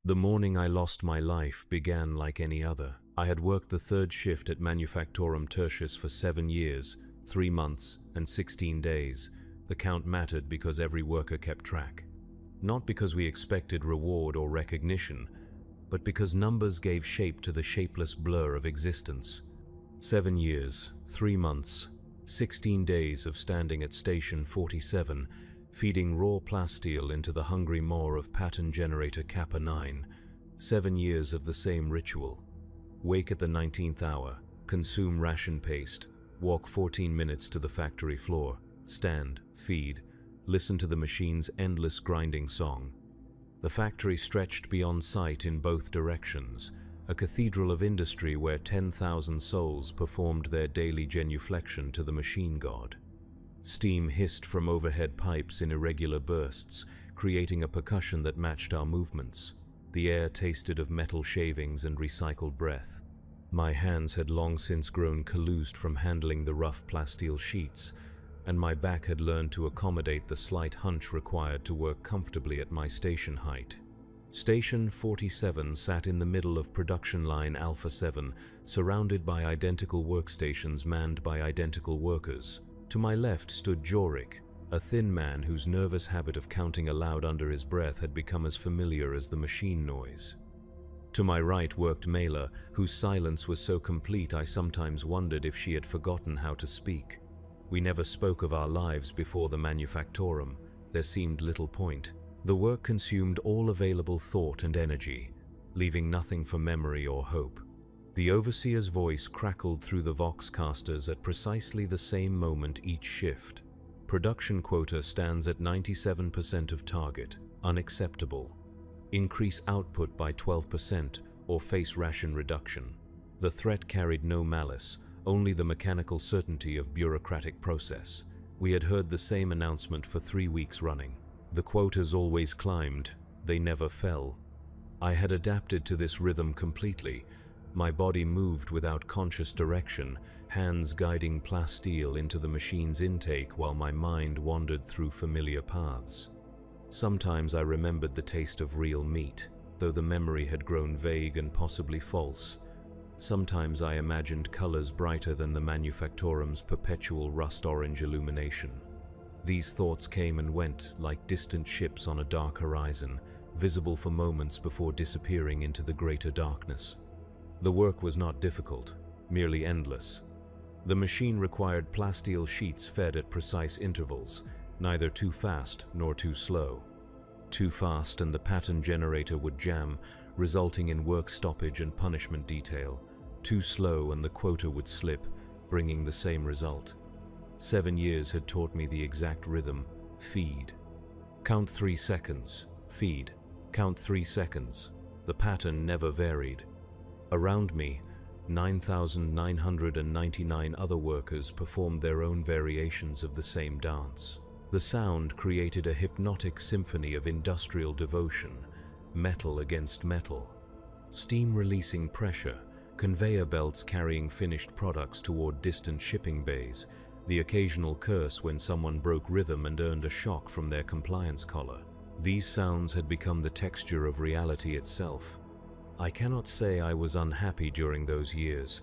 The morning I lost my life began like any other. I had worked the third shift at Manufactorum Tertius for 7 years, 3 months, and 16 days. The count mattered because every worker kept track. Not because we expected reward or recognition, but because numbers gave shape to the shapeless blur of existence. 7 years, 3 months, 16 days of standing at Station 47, feeding raw plasteel into the hungry maw of pattern generator Kappa 9. 7 years of the same ritual. Wake at the 19th hour, consume ration paste, walk 14 minutes to the factory floor, stand, feed, listen to the machine's endless grinding song. The factory stretched beyond sight in both directions, a cathedral of industry where 10,000 souls performed their daily genuflection to the machine god. Steam hissed from overhead pipes in irregular bursts, creating a percussion that matched our movements. The air tasted of metal shavings and recycled breath. My hands had long since grown calloused from handling the rough plasteel sheets, and my back had learned to accommodate the slight hunch required to work comfortably at my station height. Station 47 sat in the middle of production line Alpha 7, surrounded by identical workstations manned by identical workers. To my left stood Jorik, a thin man whose nervous habit of counting aloud under his breath had become as familiar as the machine noise. To my right worked Mela, whose silence was so complete I sometimes wondered if she had forgotten how to speak. We never spoke of our lives before the Manufactorum. There seemed little point. The work consumed all available thought and energy, leaving nothing for memory or hope. The overseer's voice crackled through the voxcasters at precisely the same moment each shift. Production quota stands at 97% of target. Unacceptable. Increase output by 12% or face ration reduction. The threat carried no malice, only the mechanical certainty of bureaucratic process. We had heard the same announcement for 3 weeks running. The quotas always climbed, they never fell. I had adapted to this rhythm completely. My body moved without conscious direction, hands guiding plasteel into the machine's intake while my mind wandered through familiar paths. Sometimes I remembered the taste of real meat, though the memory had grown vague and possibly false. Sometimes I imagined colors brighter than the Manufactorum's perpetual rust-orange illumination. These thoughts came and went like distant ships on a dark horizon, visible for moments before disappearing into the greater darkness. The work was not difficult, merely endless. The machine required plasteel sheets fed at precise intervals, neither too fast nor too slow. Too fast and the pattern generator would jam, resulting in work stoppage and punishment detail. Too slow and the quota would slip, bringing the same result. 7 years had taught me the exact rhythm: feed. Count 3 seconds, feed. Count 3 seconds. The pattern never varied. Around me, 9,999 other workers performed their own variations of the same dance. The sound created a hypnotic symphony of industrial devotion, metal against metal. Steam releasing pressure, conveyor belts carrying finished products toward distant shipping bays, the occasional curse when someone broke rhythm and earned a shock from their compliance collar. These sounds had become the texture of reality itself. I cannot say I was unhappy during those years.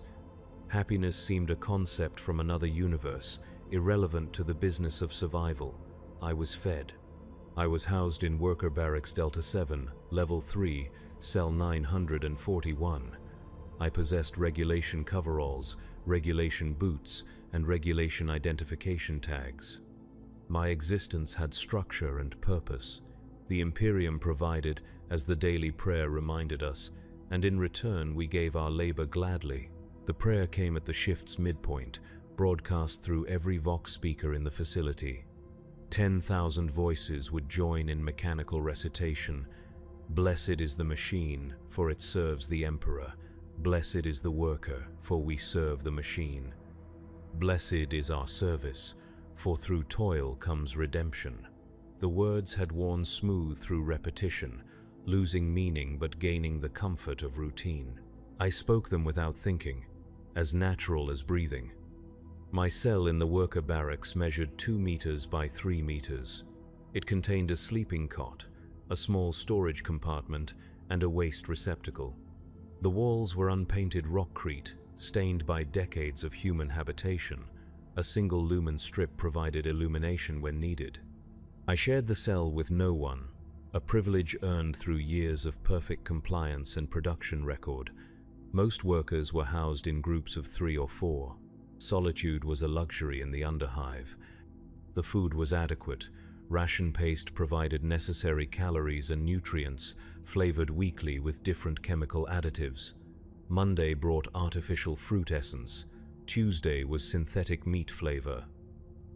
Happiness seemed a concept from another universe, irrelevant to the business of survival. I was fed. I was housed in Worker Barracks Delta 7, Level 3, Cell 941. I possessed regulation coveralls, regulation boots, and regulation identification tags. My existence had structure and purpose. The Imperium provided, as the daily prayer reminded us, and in return we gave our labor gladly. The prayer came at the shift's midpoint, broadcast through every Vox speaker in the facility. 10,000 voices would join in mechanical recitation. Blessed is the machine, for it serves the Emperor. Blessed is the worker, for we serve the machine. Blessed is our service, for through toil comes redemption. The words had worn smooth through repetition, losing meaning but gaining the comfort of routine. I spoke them without thinking, as natural as breathing. My cell in the worker barracks measured 2 meters by 3 meters. It contained a sleeping cot, a small storage compartment, and a waste receptacle. The walls were unpainted rockcrete, stained by decades of human habitation. A single lumen strip provided illumination when needed. I shared the cell with no one, a privilege earned through years of perfect compliance and production record. Most workers were housed in groups of 3 or 4. Solitude was a luxury in the underhive. The food was adequate. Ration paste provided necessary calories and nutrients, flavored weekly with different chemical additives. Monday brought artificial fruit essence. Tuesday was synthetic meat flavor.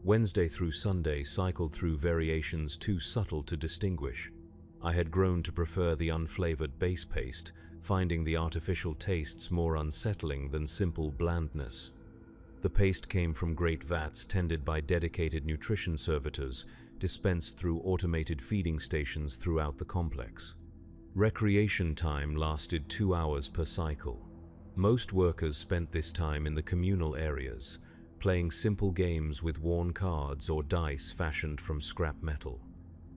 Wednesday through Sunday cycled through variations too subtle to distinguish. I had grown to prefer the unflavored base paste, finding the artificial tastes more unsettling than simple blandness. The paste came from great vats tended by dedicated nutrition servitors, dispensed through automated feeding stations throughout the complex. Recreation time lasted 2 hours per cycle. Most workers spent this time in the communal areas, playing simple games with worn cards or dice fashioned from scrap metal.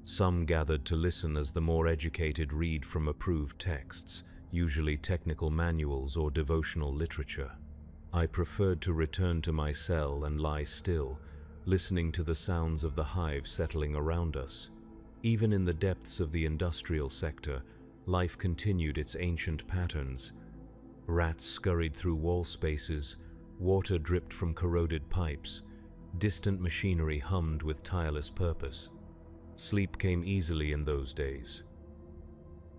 Some gathered to listen as the more educated read from approved texts, usually technical manuals or devotional literature. I preferred to return to my cell and lie still, listening to the sounds of the hive settling around us. Even in the depths of the industrial sector, life continued its ancient patterns. Rats scurried through wall spaces, water dripped from corroded pipes, distant machinery hummed with tireless purpose. Sleep came easily in those days.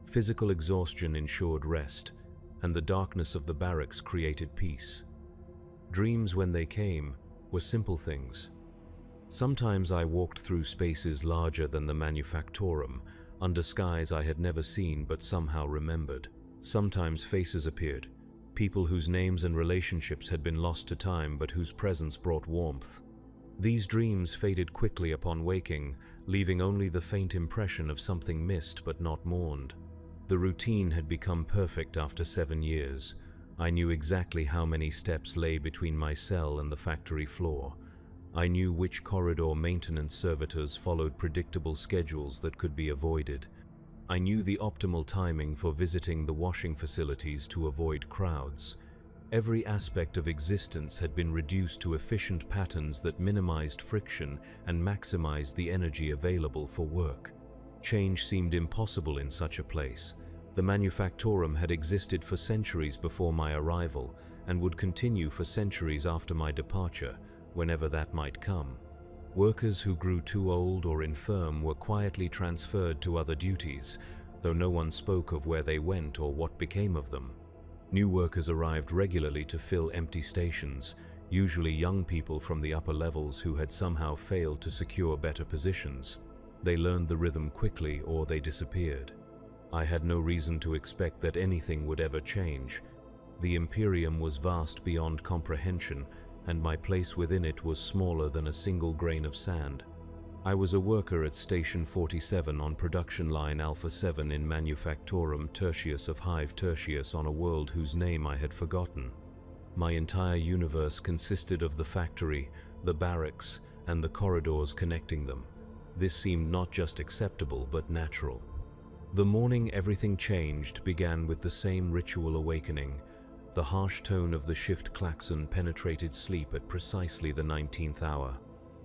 Physical exhaustion ensured rest, and the darkness of the barracks created peace. Dreams, when they came, were simple things. Sometimes I walked through spaces larger than the Manufactorum, under skies I had never seen but somehow remembered. Sometimes faces appeared, people whose names and relationships had been lost to time but whose presence brought warmth. These dreams faded quickly upon waking, leaving only the faint impression of something missed but not mourned. The routine had become perfect after 7 years. I knew exactly how many steps lay between my cell and the factory floor. I knew which corridor maintenance servitors followed predictable schedules that could be avoided. I knew the optimal timing for visiting the washing facilities to avoid crowds. Every aspect of existence had been reduced to efficient patterns that minimized friction and maximized the energy available for work. Change seemed impossible in such a place. The Manufactorum had existed for centuries before my arrival and would continue for centuries after my departure, whenever that might come. Workers who grew too old or infirm were quietly transferred to other duties, though no one spoke of where they went or what became of them. New workers arrived regularly to fill empty stations, usually young people from the upper levels who had somehow failed to secure better positions. They learned the rhythm quickly or they disappeared. I had no reason to expect that anything would ever change. The Imperium was vast beyond comprehension, and my place within it was smaller than a single grain of sand. I was a worker at Station 47 on production line Alpha 7 in Manufactorum Tertius of Hive Tertius on a world whose name I had forgotten. My entire universe consisted of the factory, the barracks, and the corridors connecting them. This seemed not just acceptable but natural. The morning everything changed began with the same ritual awakening. The harsh tone of the shift klaxon penetrated sleep at precisely the 19th hour.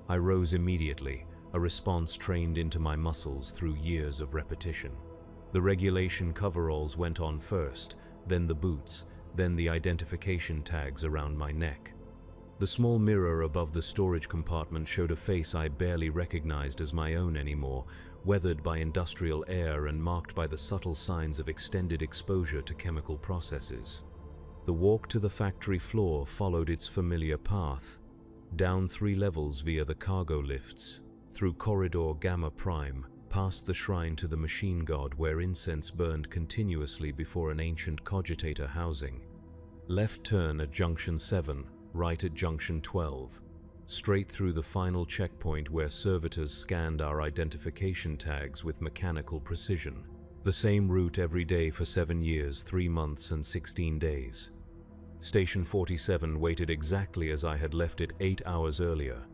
I rose immediately, a response trained into my muscles through years of repetition. The regulation coveralls went on first, then the boots, then the identification tags around my neck. The small mirror above the storage compartment showed a face I barely recognized as my own anymore, weathered by industrial air and marked by the subtle signs of extended exposure to chemical processes. The walk to the factory floor followed its familiar path, down 3 levels via the cargo lifts, through corridor Gamma Prime, past the shrine to the machine god where incense burned continuously before an ancient cogitator housing. Left turn at Junction 7, right at Junction 12. Straight through the final checkpoint where servitors scanned our identification tags with mechanical precision. The same route every day for 7 years, 3 months and 16 days. Station 47 waited exactly as I had left it 8 hours earlier.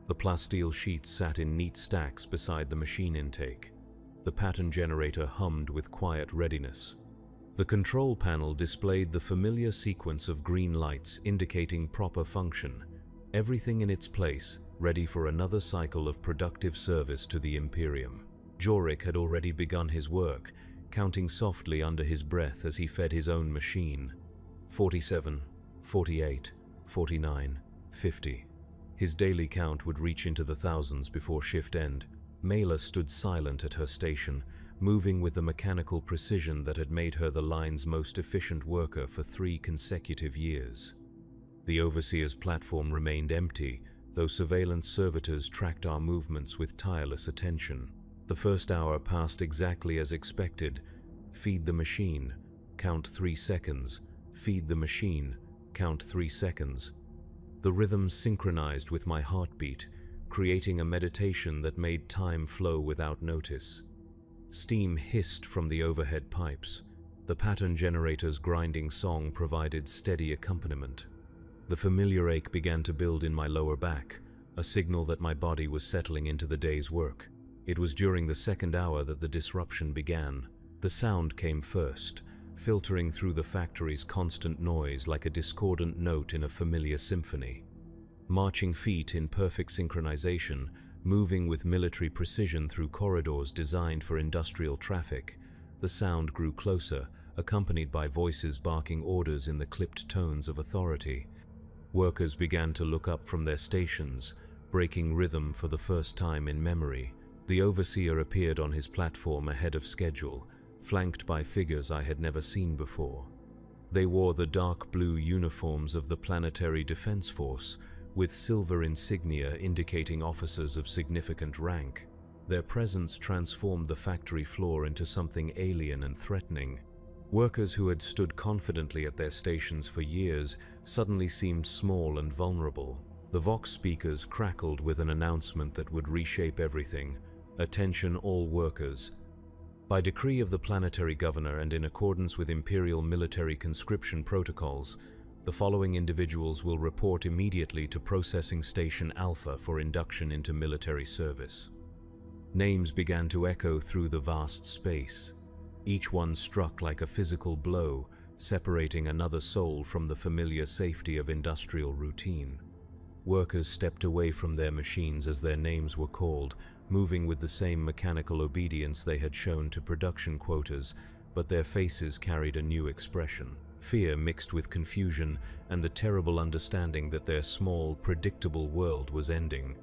The plasteel sheets sat in neat stacks beside the machine intake. The pattern generator hummed with quiet readiness. The control panel displayed the familiar sequence of green lights indicating proper function, everything in its place, ready for another cycle of productive service to the Imperium. Jorik had already begun his work, counting softly under his breath as he fed his own machine. 47, 48, 49, 50. His daily count would reach into the thousands before shift end. Mela stood silent at her station, moving with the mechanical precision that had made her the line's most efficient worker for 3 consecutive years. The overseer's platform remained empty, though surveillance servitors tracked our movements with tireless attention. The first hour passed exactly as expected. Feed the machine, count 3 seconds. Feed the machine, count 3 seconds. The rhythm synchronized with my heartbeat, creating a meditation that made time flow without notice. Steam hissed from the overhead pipes. The pattern generator's grinding song provided steady accompaniment. The familiar ache began to build in my lower back, a signal that my body was settling into the day's work. It was during the second hour that the disruption began. The sound came first, filtering through the factory's constant noise like a discordant note in a familiar symphony. Marching feet in perfect synchronization, moving with military precision through corridors designed for industrial traffic, the sound grew closer, accompanied by voices barking orders in the clipped tones of authority. Workers began to look up from their stations, breaking rhythm for the first time in memory. The overseer appeared on his platform ahead of schedule, flanked by figures I had never seen before. They wore the dark blue uniforms of the Planetary Defense Force, with silver insignia indicating officers of significant rank. Their presence transformed the factory floor into something alien and threatening. Workers who had stood confidently at their stations for years suddenly seemed small and vulnerable. The Vox speakers crackled with an announcement that would reshape everything. Attention all workers. By decree of the planetary governor and in accordance with Imperial military conscription protocols, the following individuals will report immediately to Processing Station Alpha for induction into military service. Names began to echo through the vast space. Each one struck like a physical blow, separating another soul from the familiar safety of industrial routine. Workers stepped away from their machines as their names were called, moving with the same mechanical obedience they had shown to production quotas, but their faces carried a new expression. Fear mixed with confusion and the terrible understanding that their small, predictable world was ending.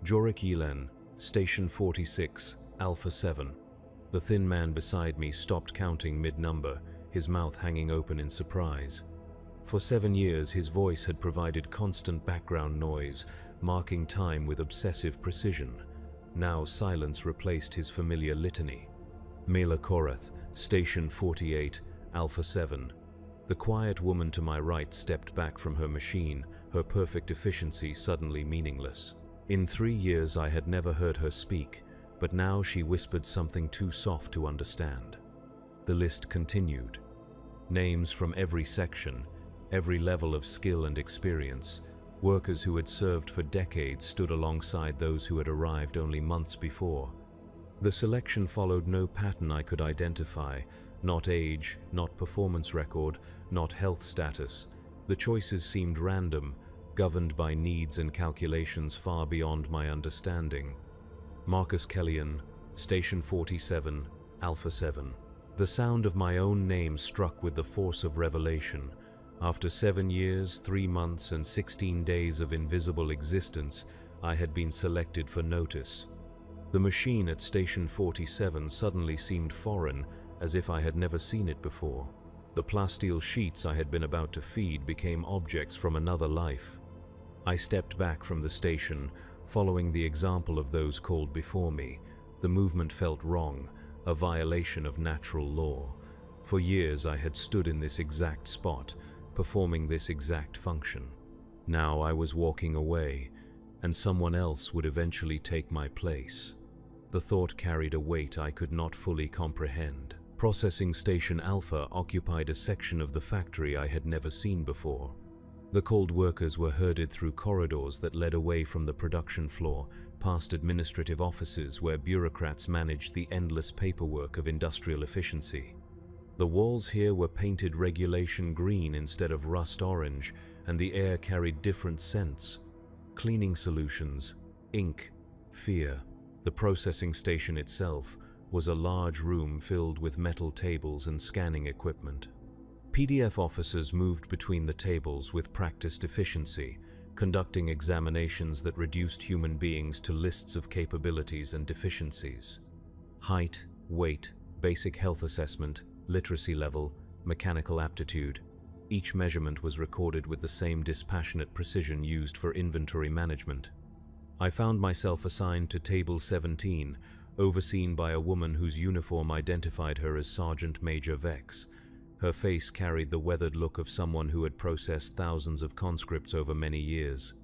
Jorik Yelen, Station 46, Alpha 7. The thin man beside me stopped counting mid-number, his mouth hanging open in surprise. For 7 years, his voice had provided constant background noise, marking time with obsessive precision. Now silence replaced his familiar litany. Mela Korath, Station 48, Alpha 7. The quiet woman to my right stepped back from her machine, her perfect efficiency suddenly meaningless. In 3 years I had never heard her speak, but now she whispered something too soft to understand. The list continued. Names from every section, every level of skill and experience. Workers who had served for decades stood alongside those who had arrived only months before. The selection followed no pattern I could identify, not age, not performance record, not health status. The choices seemed random, governed by needs and calculations far beyond my understanding. Marcus Kellyan, Station 47, Alpha 7. The sound of my own name struck with the force of revelation. After 7 years, 3 months, and 16 days of invisible existence, I had been selected for notice. The machine at Station 47 suddenly seemed foreign, as if I had never seen it before. The plasteel sheets I had been about to feed became objects from another life. I stepped back from the station, following the example of those called before me. The movement felt wrong, a violation of natural law. For years I had stood in this exact spot, performing this exact function. Now I was walking away, and someone else would eventually take my place. The thought carried a weight I could not fully comprehend. Processing Station Alpha occupied a section of the factory I had never seen before. The cold workers were herded through corridors that led away from the production floor, past administrative offices where bureaucrats managed the endless paperwork of industrial efficiency. The walls here were painted regulation green instead of rust orange, and the air carried different scents. Cleaning solutions, ink, fear. The processing station itself was a large room filled with metal tables and scanning equipment. PDF officers moved between the tables with practiced efficiency, conducting examinations that reduced human beings to lists of capabilities and deficiencies. Height, weight, basic health assessment, literacy level, mechanical aptitude. Each measurement was recorded with the same dispassionate precision used for inventory management. I found myself assigned to Table 17, overseen by a woman whose uniform identified her as Sergeant Major Vex. Her face carried the weathered look of someone who had processed thousands of conscripts over many years.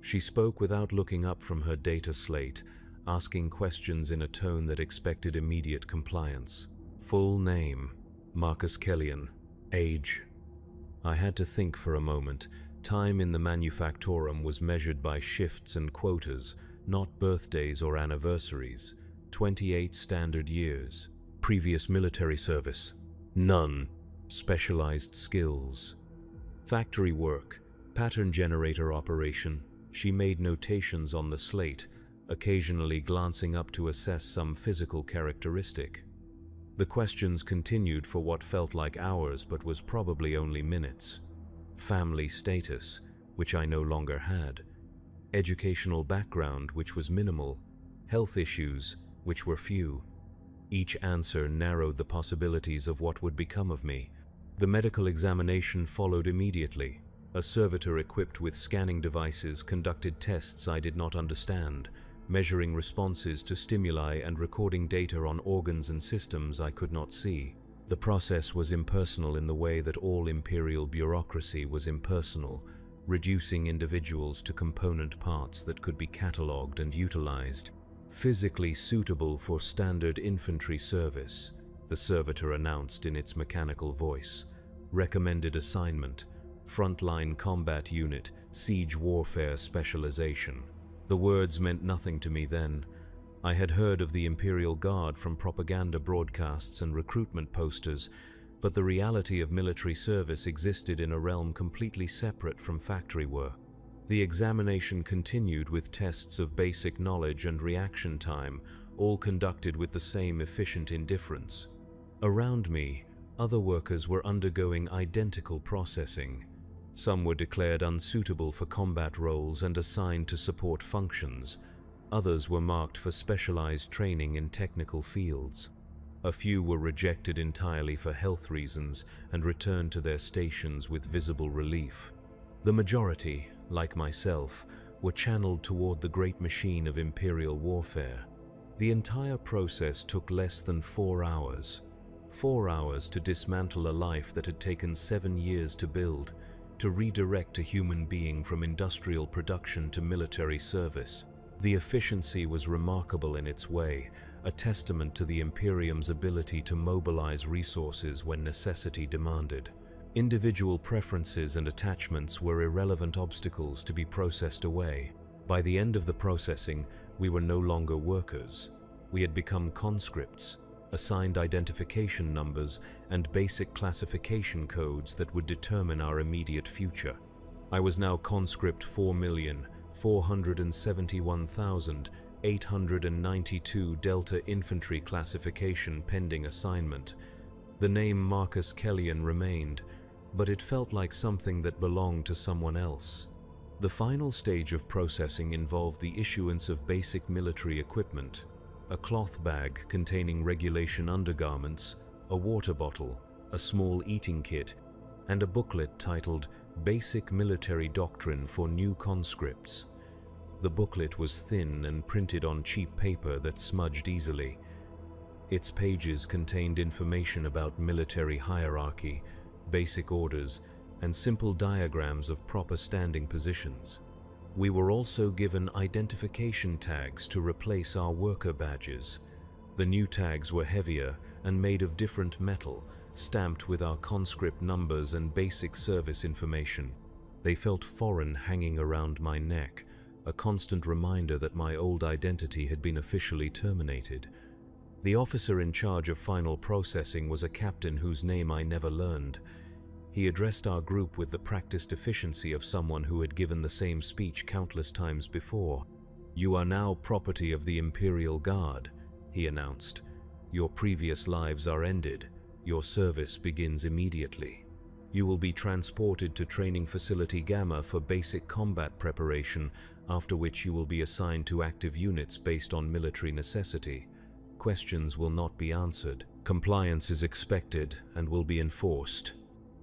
She spoke without looking up from her data slate, asking questions in a tone that expected immediate compliance. Full name: Marcus Kellion. Age. I had to think for a moment. Time in the manufactorum was measured by shifts and quotas, not birthdays or anniversaries. 28 standard years. Previous military service? None. Specialized skills. Factory work, pattern generator operation. She made notations on the slate, occasionally glancing up to assess some physical characteristic. The questions continued for what felt like hours but was probably only minutes. Family status, which I no longer had. Educational background, which was minimal. Health issues, which were few. Each answer narrowed the possibilities of what would become of me. The medical examination followed immediately. A servitor equipped with scanning devices conducted tests I did not understand, measuring responses to stimuli and recording data on organs and systems I could not see. The process was impersonal in the way that all Imperial bureaucracy was impersonal, reducing individuals to component parts that could be catalogued and utilized. Physically suitable for standard infantry service, the servitor announced in its mechanical voice. Recommended assignment: frontline combat unit, siege warfare specialization. The words meant nothing to me then. I had heard of the Imperial Guard from propaganda broadcasts and recruitment posters, but the reality of military service existed in a realm completely separate from factory work. The examination continued with tests of basic knowledge and reaction time, all conducted with the same efficient indifference. Around me, other workers were undergoing identical processing. Some were declared unsuitable for combat roles and assigned to support functions. Others were marked for specialized training in technical fields. A few were rejected entirely for health reasons and returned to their stations with visible relief. The majority, like myself, were channeled toward the great machine of Imperial warfare. The entire process took less than 4 hours. 4 hours to dismantle a life that had taken 7 years to build, to redirect a human being from industrial production to military service. The efficiency was remarkable in its way, a testament to the Imperium's ability to mobilize resources when necessity demanded. Individual preferences and attachments were irrelevant obstacles to be processed away. By the end of the processing, we were no longer workers. We had become conscripts, assigned identification numbers and basic classification codes that would determine our immediate future. I was now conscript 4,471,892 Delta Infantry classification pending assignment. The name Marcus Kellion remained, but it felt like something that belonged to someone else. The final stage of processing involved the issuance of basic military equipment: a cloth bag containing regulation undergarments, a water bottle, a small eating kit, and a booklet titled Basic Military Doctrine for New Conscripts. The booklet was thin and printed on cheap paper that smudged easily. Its pages contained information about military hierarchy, basic orders, and simple diagrams of proper standing positions. We were also given identification tags to replace our worker badges. The new tags were heavier and made of different metal, stamped with our conscript numbers and basic service information. They felt foreign hanging around my neck, a constant reminder that my old identity had been officially terminated. The officer in charge of final processing was a captain whose name I never learned. He addressed our group with the practiced efficiency of someone who had given the same speech countless times before. "You are now property of the Imperial Guard," he announced. "Your previous lives are ended. Your service begins immediately. You will be transported to Training Facility Gamma for basic combat preparation, after which you will be assigned to active units based on military necessity. Questions will not be answered. Compliance is expected and will be enforced."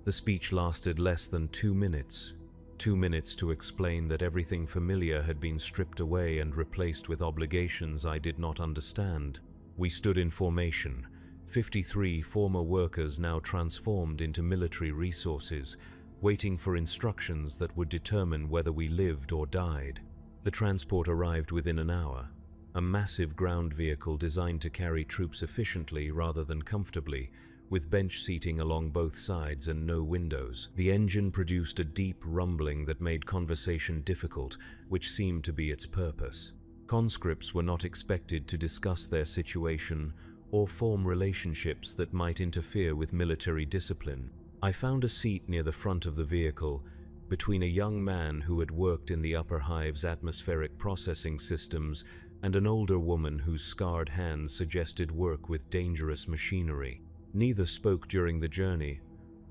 The speech lasted less than 2 minutes. 2 minutes to explain that everything familiar had been stripped away and replaced with obligations I did not understand. We stood in formation, 53 former workers now transformed into military resources, waiting for instructions that would determine whether we lived or died. The transport arrived within an hour. A massive ground vehicle designed to carry troops efficiently rather than comfortably, with bench seating along both sides and no windows. The engine produced a deep rumbling that made conversation difficult, which seemed to be its purpose. Conscripts were not expected to discuss their situation or form relationships that might interfere with military discipline. I found a seat near the front of the vehicle, between a young man who had worked in the upper hive's atmospheric processing systems and an older woman whose scarred hands suggested work with dangerous machinery. Neither spoke during the journey,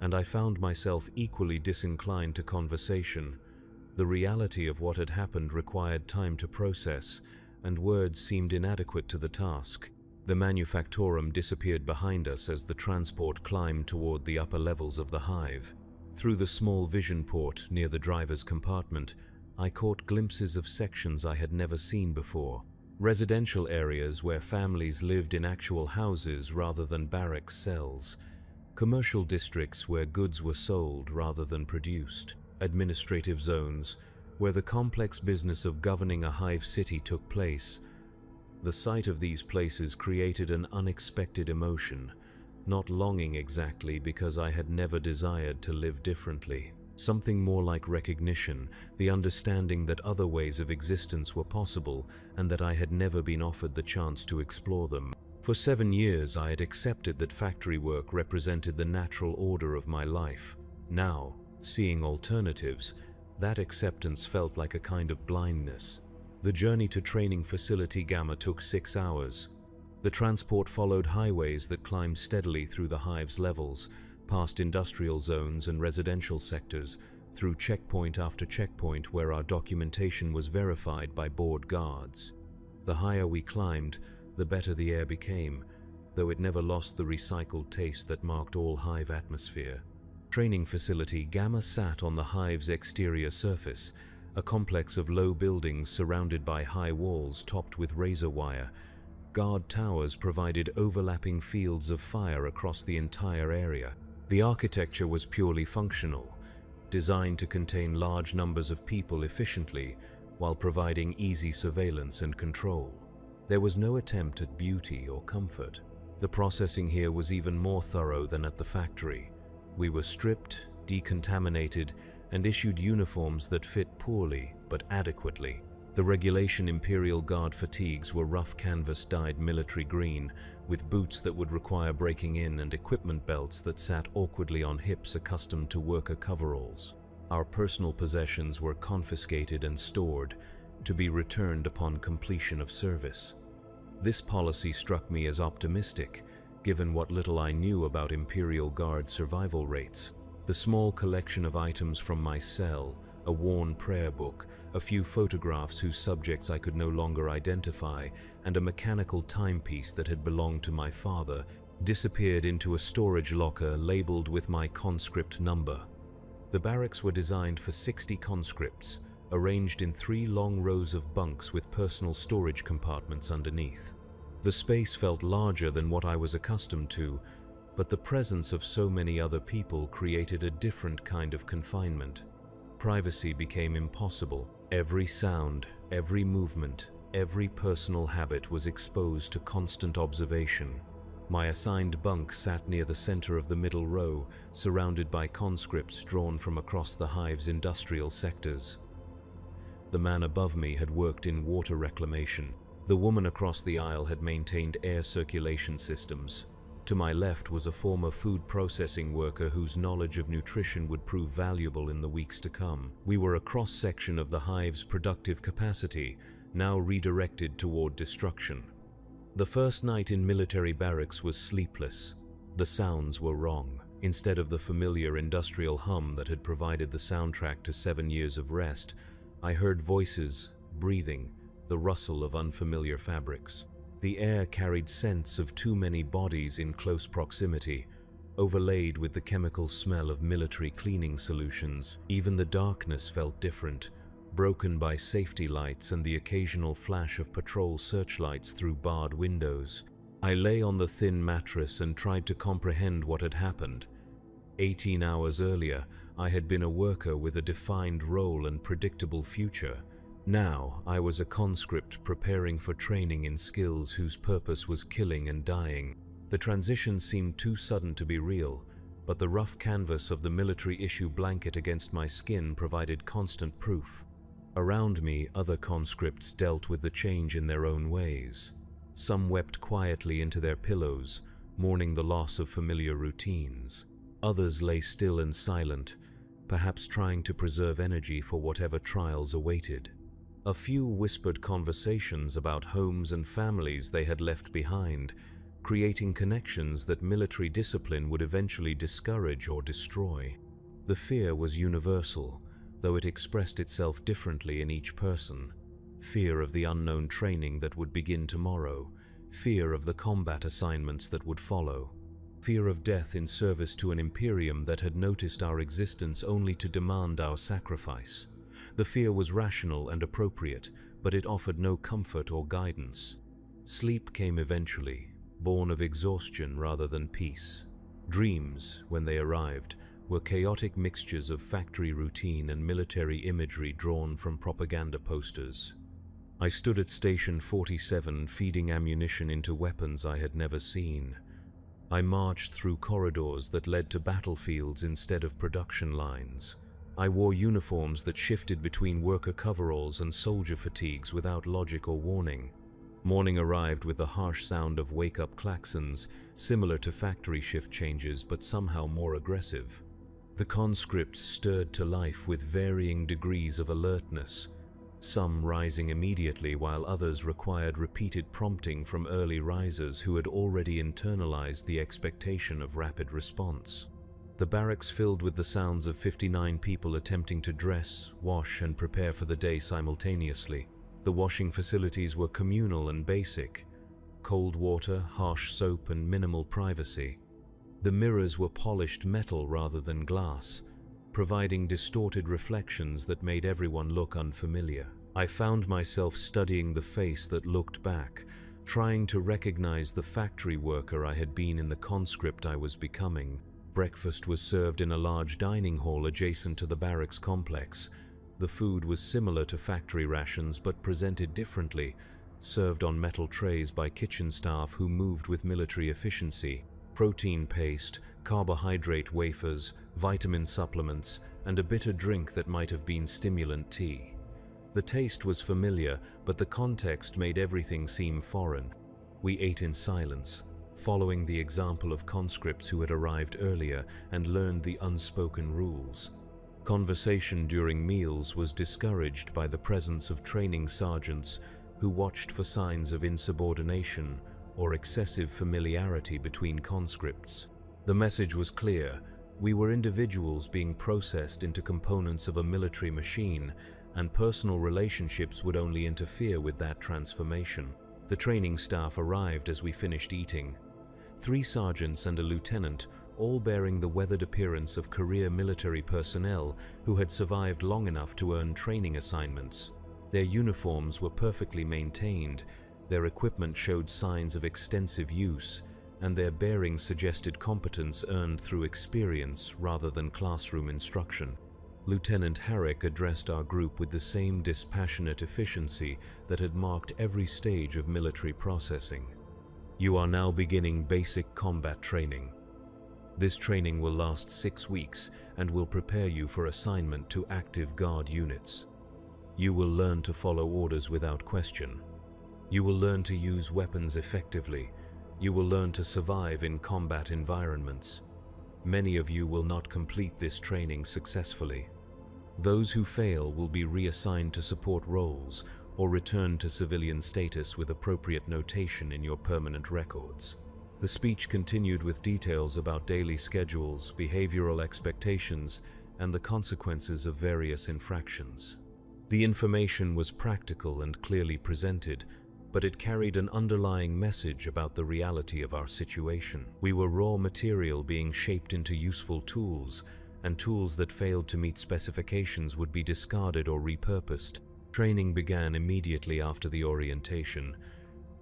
and I found myself equally disinclined to conversation. The reality of what had happened required time to process, and words seemed inadequate to the task. The manufactorum disappeared behind us as the transport climbed toward the upper levels of the hive. Through the small vision port near the driver's compartment, I caught glimpses of sections I had never seen before. Residential areas where families lived in actual houses rather than barracks cells. Commercial districts where goods were sold rather than produced. Administrative zones where the complex business of governing a hive city took place. The sight of these places created an unexpected emotion, not longing exactly because I had never desired to live differently. Something more like recognition, the understanding that other ways of existence were possible and that I had never been offered the chance to explore them. For 7 years I had accepted that factory work represented the natural order of my life. Now, seeing alternatives, that acceptance felt like a kind of blindness. The journey to Training Facility Gamma took 6 hours. The transport followed highways that climbed steadily through the hive's levels, past industrial zones and residential sectors, through checkpoint after checkpoint where our documentation was verified by board guards. The higher we climbed, the better the air became, though it never lost the recycled taste that marked all hive atmosphere. Training Facility Gamma sat on the hive's exterior surface, a complex of low buildings surrounded by high walls topped with razor wire. Guard towers provided overlapping fields of fire across the entire area. The architecture was purely functional, designed to contain large numbers of people efficiently while providing easy surveillance and control. There was no attempt at beauty or comfort. The processing here was even more thorough than at the factory. We were stripped, decontaminated, and issued uniforms that fit poorly but adequately. The regulation Imperial Guard fatigues were rough canvas-dyed military green, with boots that would require breaking in and equipment belts that sat awkwardly on hips accustomed to worker coveralls. Our personal possessions were confiscated and stored, to be returned upon completion of service. This policy struck me as optimistic, given what little I knew about Imperial Guard survival rates. The small collection of items from my cell, a worn prayer book, a few photographs whose subjects I could no longer identify, and a mechanical timepiece that had belonged to my father, disappeared into a storage locker labeled with my conscript number. The barracks were designed for 60 conscripts, arranged in 3 long rows of bunks with personal storage compartments underneath. The space felt larger than what I was accustomed to, but the presence of so many other people created a different kind of confinement. Privacy became impossible. Every sound, every movement, every personal habit was exposed to constant observation. My assigned bunk sat near the center of the middle row, surrounded by conscripts drawn from across the hive's industrial sectors. The man above me had worked in water reclamation. The woman across the aisle had maintained air circulation systems. To my left was a former food processing worker whose knowledge of nutrition would prove valuable in the weeks to come. We were a cross-section of the hive's productive capacity, now redirected toward destruction. The first night in military barracks was sleepless. The sounds were wrong. Instead of the familiar industrial hum that had provided the soundtrack to 7 years of rest, I heard voices, breathing, the rustle of unfamiliar fabrics. The air carried scents of too many bodies in close proximity, overlaid with the chemical smell of military cleaning solutions. Even the darkness felt different, broken by safety lights and the occasional flash of patrol searchlights through barred windows. I lay on the thin mattress and tried to comprehend what had happened. 18 hours earlier, I had been a worker with a defined role and predictable future. Now, I was a conscript preparing for training in skills whose purpose was killing and dying. The transition seemed too sudden to be real, but the rough canvas of the military-issue blanket against my skin provided constant proof. Around me, other conscripts dealt with the change in their own ways. Some wept quietly into their pillows, mourning the loss of familiar routines. Others lay still and silent, perhaps trying to preserve energy for whatever trials awaited. A few whispered conversations about homes and families they had left behind, creating connections that military discipline would eventually discourage or destroy. The fear was universal, though it expressed itself differently in each person. Fear of the unknown training that would begin tomorrow, fear of the combat assignments that would follow, fear of death in service to an Imperium that had noticed our existence only to demand our sacrifice. The fear was rational and appropriate, but it offered no comfort or guidance. Sleep came eventually, born of exhaustion rather than peace. Dreams, when they arrived, were chaotic mixtures of factory routine and military imagery drawn from propaganda posters. I stood at Station 47 feeding ammunition into weapons I had never seen. I marched through corridors that led to battlefields instead of production lines. I wore uniforms that shifted between worker coveralls and soldier fatigues without logic or warning. Morning arrived with the harsh sound of wake-up klaxons, similar to factory shift changes but somehow more aggressive. The conscripts stirred to life with varying degrees of alertness, some rising immediately while others required repeated prompting from early risers who had already internalized the expectation of rapid response. The barracks filled with the sounds of 59 people attempting to dress, wash, and prepare for the day simultaneously. The washing facilities were communal and basic: cold water, harsh soap, and minimal privacy. The mirrors were polished metal rather than glass, providing distorted reflections that made everyone look unfamiliar. I found myself studying the face that looked back, trying to recognize the factory worker I had been in the conscript I was becoming. Breakfast was served in a large dining hall adjacent to the barracks complex. The food was similar to factory rations but presented differently, served on metal trays by kitchen staff who moved with military efficiency. Protein paste, carbohydrate wafers, vitamin supplements, and a bitter drink that might have been stimulant tea. The taste was familiar, but the context made everything seem foreign. We ate in silence, following the example of conscripts who had arrived earlier and learned the unspoken rules. Conversation during meals was discouraged by the presence of training sergeants who watched for signs of insubordination or excessive familiarity between conscripts. The message was clear: we were individuals being processed into components of a military machine, and personal relationships would only interfere with that transformation. The training staff arrived as we finished eating. 3 sergeants and a lieutenant, all bearing the weathered appearance of career military personnel who had survived long enough to earn training assignments. Their uniforms were perfectly maintained, their equipment showed signs of extensive use, and their bearing suggested competence earned through experience rather than classroom instruction. Lieutenant Herrick addressed our group with the same dispassionate efficiency that had marked every stage of military processing. You are now beginning basic combat training. This training will last 6 weeks and will prepare you for assignment to active guard units. You will learn to follow orders without question. You will learn to use weapons effectively. You will learn to survive in combat environments. Many of you will not complete this training successfully. Those who fail will be reassigned to support roles or return to civilian status with appropriate notation in your permanent records. The speech continued with details about daily schedules, behavioral expectations, and the consequences of various infractions. The information was practical and clearly presented, but it carried an underlying message about the reality of our situation. We were raw material being shaped into useful tools, and tools that failed to meet specifications would be discarded or repurposed. Training began immediately after the orientation.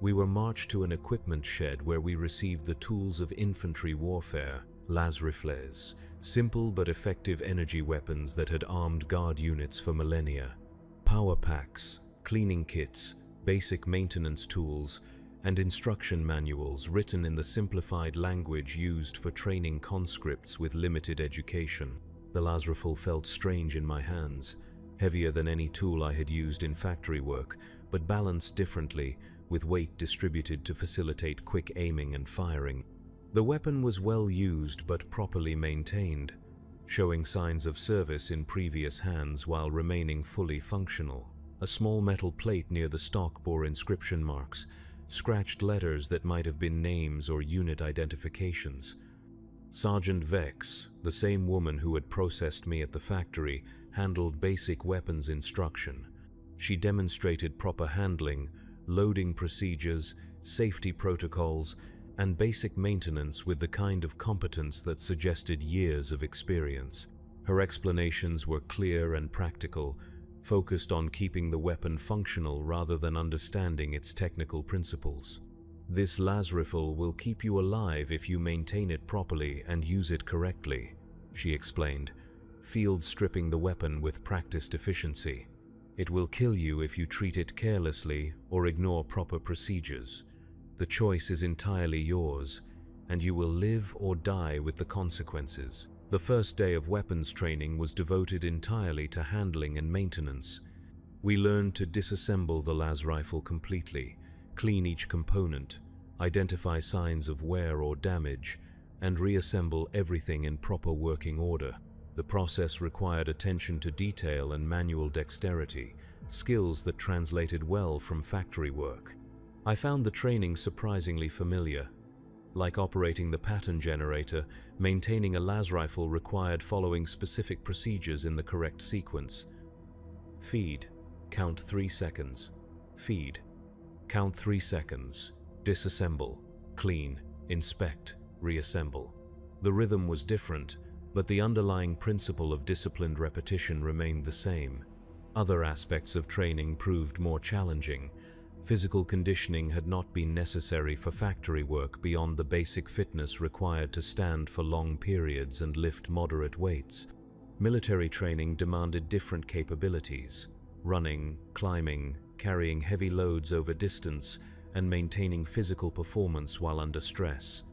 We were marched to an equipment shed where we received the tools of infantry warfare, las rifles, simple but effective energy weapons that had armed guard units for millennia, power packs, cleaning kits, basic maintenance tools, and instruction manuals written in the simplified language used for training conscripts with limited education. The las rifle felt strange in my hands, heavier than any tool I had used in factory work, but balanced differently, with weight distributed to facilitate quick aiming and firing. The weapon was well used but properly maintained, showing signs of service in previous hands while remaining fully functional. A small metal plate near the stock bore inscription marks, scratched letters that might have been names or unit identifications. Sergeant Vex, the same woman who had processed me at the factory, handled basic weapons instruction. She demonstrated proper handling, loading procedures, safety protocols, and basic maintenance with the kind of competence that suggested years of experience. Her explanations were clear and practical, focused on keeping the weapon functional rather than understanding its technical principles. This las rifle will keep you alive if you maintain it properly and use it correctly, she explained, field stripping the weapon with practiced efficiency. It will kill you if you treat it carelessly or ignore proper procedures. The choice is entirely yours, and you will live or die with the consequences. The first day of weapons training was devoted entirely to handling and maintenance. We learned to disassemble the las rifle completely, clean each component, identify signs of wear or damage, and reassemble everything in proper working order. The process required attention to detail and manual dexterity, skills that translated well from factory work. I found the training surprisingly familiar. Like operating the pattern generator, maintaining a las rifle required following specific procedures in the correct sequence. Feed. Count 3 seconds. Feed. Count 3 seconds. Disassemble. Clean. Inspect. Reassemble. The rhythm was different, but the underlying principle of disciplined repetition remained the same. Other aspects of training proved more challenging. Physical conditioning had not been necessary for factory work beyond the basic fitness required to stand for long periods and lift moderate weights. Military training demanded different capabilities: running, climbing, carrying heavy loads over distance, and maintaining physical performance while under stress.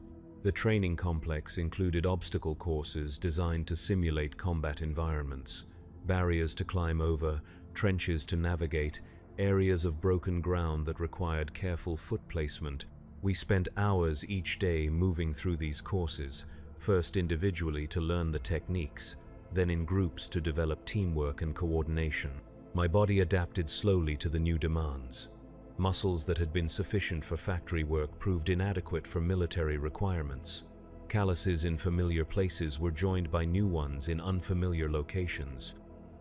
The training complex included obstacle courses designed to simulate combat environments, barriers to climb over, trenches to navigate, areas of broken ground that required careful foot placement. We spent hours each day moving through these courses, first individually to learn the techniques, then in groups to develop teamwork and coordination. My body adapted slowly to the new demands. Muscles that had been sufficient for factory work proved inadequate for military requirements. Calluses in familiar places were joined by new ones in unfamiliar locations.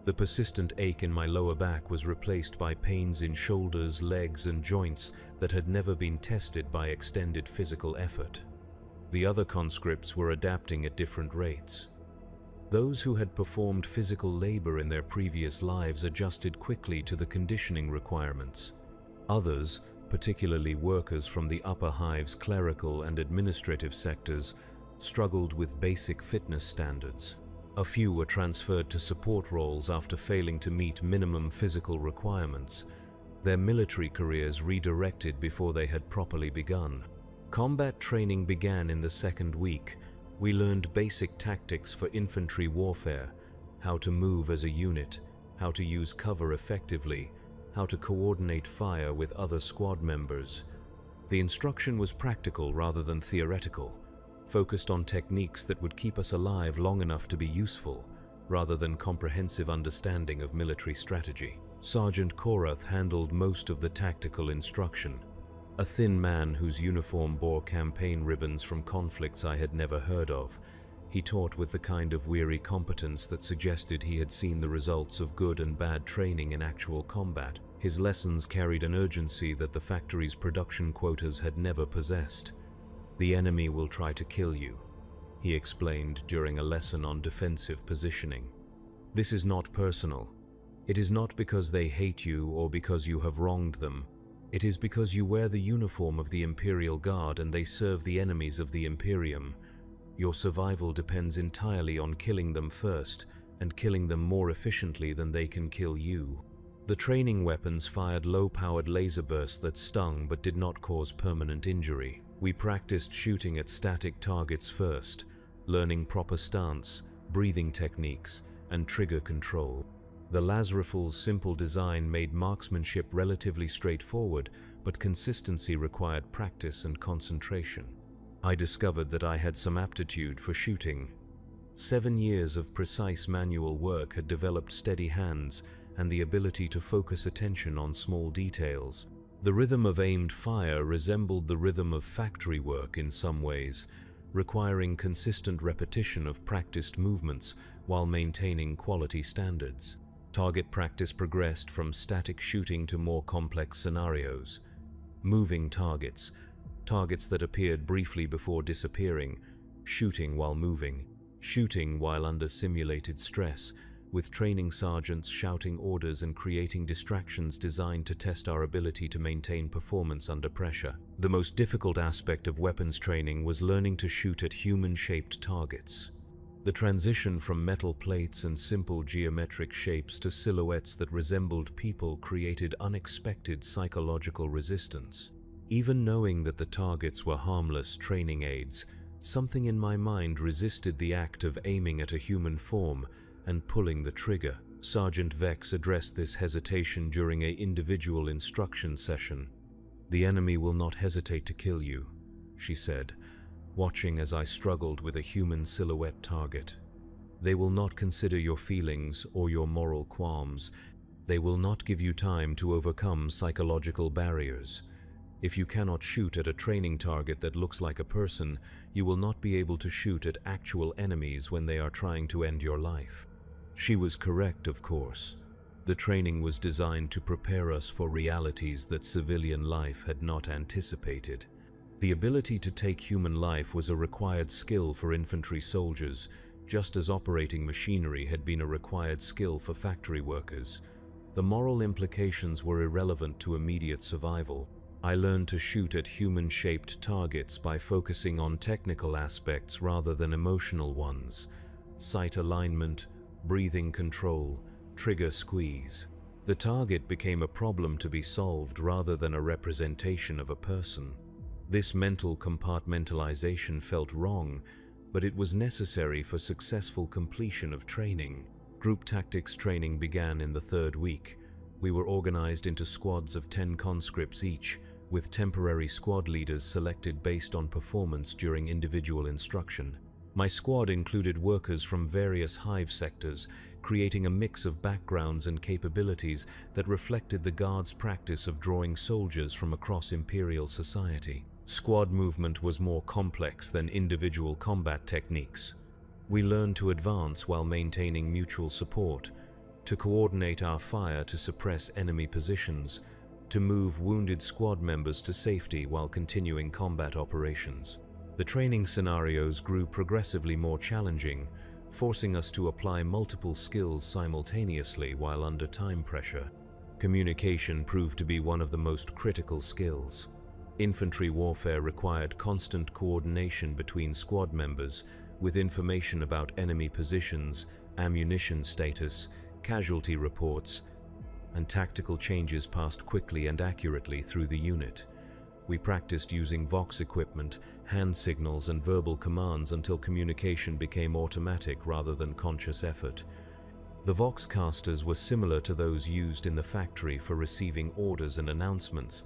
The persistent ache in my lower back was replaced by pains in shoulders, legs, and joints that had never been tested by extended physical effort. The other conscripts were adapting at different rates. Those who had performed physical labor in their previous lives adjusted quickly to the conditioning requirements. Others, particularly workers from the upper hive's clerical and administrative sectors, struggled with basic fitness standards. A few were transferred to support roles after failing to meet minimum physical requirements, their military careers redirected before they had properly begun. Combat training began in the second week. We learned basic tactics for infantry warfare, how to move as a unit, how to use cover effectively, how to coordinate fire with other squad members. The instruction was practical rather than theoretical, focused on techniques that would keep us alive long enough to be useful, rather than comprehensive understanding of military strategy. Sergeant Korath handled most of the tactical instruction. A thin man whose uniform bore campaign ribbons from conflicts I had never heard of, he taught with the kind of weary competence that suggested he had seen the results of good and bad training in actual combat. His lessons carried an urgency that the factory's production quotas had never possessed. "The enemy will try to kill you," he explained during a lesson on defensive positioning. "This is not personal. It is not because they hate you or because you have wronged them. It is because you wear the uniform of the Imperial Guard and they serve the enemies of the Imperium. Your survival depends entirely on killing them first, and killing them more efficiently than they can kill you." The training weapons fired low-powered laser bursts that stung but did not cause permanent injury. We practiced shooting at static targets first, learning proper stance, breathing techniques, and trigger control. The las rifle's simple design made marksmanship relatively straightforward, but consistency required practice and concentration. I discovered that I had some aptitude for shooting. 7 years of precise manual work had developed steady hands and the ability to focus attention on small details. The rhythm of aimed fire resembled the rhythm of factory work in some ways, requiring consistent repetition of practiced movements while maintaining quality standards. Target practice progressed from static shooting to more complex scenarios. Moving targets, targets that appeared briefly before disappearing, shooting while moving, shooting while under simulated stress, with training sergeants shouting orders and creating distractions designed to test our ability to maintain performance under pressure. The most difficult aspect of weapons training was learning to shoot at human-shaped targets. The transition from metal plates and simple geometric shapes to silhouettes that resembled people created unexpected psychological resistance. Even knowing that the targets were harmless training aids, something in my mind resisted the act of aiming at a human form and pulling the trigger. Sergeant Vex addressed this hesitation during an individual instruction session. "The enemy will not hesitate to kill you," she said, watching as I struggled with a human silhouette target. "They will not consider your feelings or your moral qualms. They will not give you time to overcome psychological barriers. If you cannot shoot at a training target that looks like a person, you will not be able to shoot at actual enemies when they are trying to end your life." She was correct, of course. The training was designed to prepare us for realities that civilian life had not anticipated. The ability to take human life was a required skill for infantry soldiers, just as operating machinery had been a required skill for factory workers. The moral implications were irrelevant to immediate survival. I learned to shoot at human-shaped targets by focusing on technical aspects rather than emotional ones. Sight alignment, breathing control, trigger squeeze. The target became a problem to be solved rather than a representation of a person. This mental compartmentalization felt wrong, but it was necessary for successful completion of training. Group tactics training began in the 3rd week. We were organized into squads of 10 conscripts each, with temporary squad leaders selected based on performance during individual instruction. My squad included workers from various hive sectors, creating a mix of backgrounds and capabilities that reflected the Guard's practice of drawing soldiers from across Imperial society. Squad movement was more complex than individual combat techniques. We learned to advance while maintaining mutual support, to coordinate our fire to suppress enemy positions, to move wounded squad members to safety while continuing combat operations. The training scenarios grew progressively more challenging, forcing us to apply multiple skills simultaneously while under time pressure. Communication proved to be one of the most critical skills. Infantry warfare required constant coordination between squad members, with information about enemy positions, ammunition status, casualty reports, and tactical changes passed quickly and accurately through the unit. We practiced using Vox equipment, hand signals, and verbal commands until communication became automatic rather than conscious effort. The voxcasters were similar to those used in the factory for receiving orders and announcements,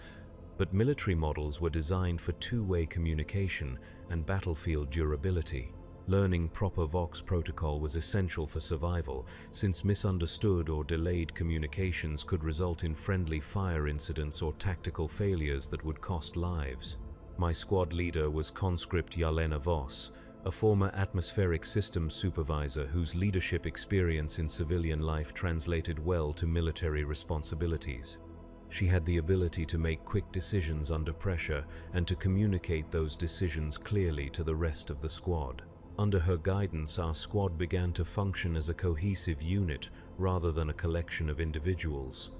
but military models were designed for two-way communication and battlefield durability. Learning proper Vox protocol was essential for survival, since misunderstood or delayed communications could result in friendly fire incidents or tactical failures that would cost lives. My squad leader was conscript Yelena Voss, a former atmospheric systems supervisor whose leadership experience in civilian life translated well to military responsibilities. She had the ability to make quick decisions under pressure and to communicate those decisions clearly to the rest of the squad. Under her guidance, our squad began to function as a cohesive unit rather than a collection of individuals.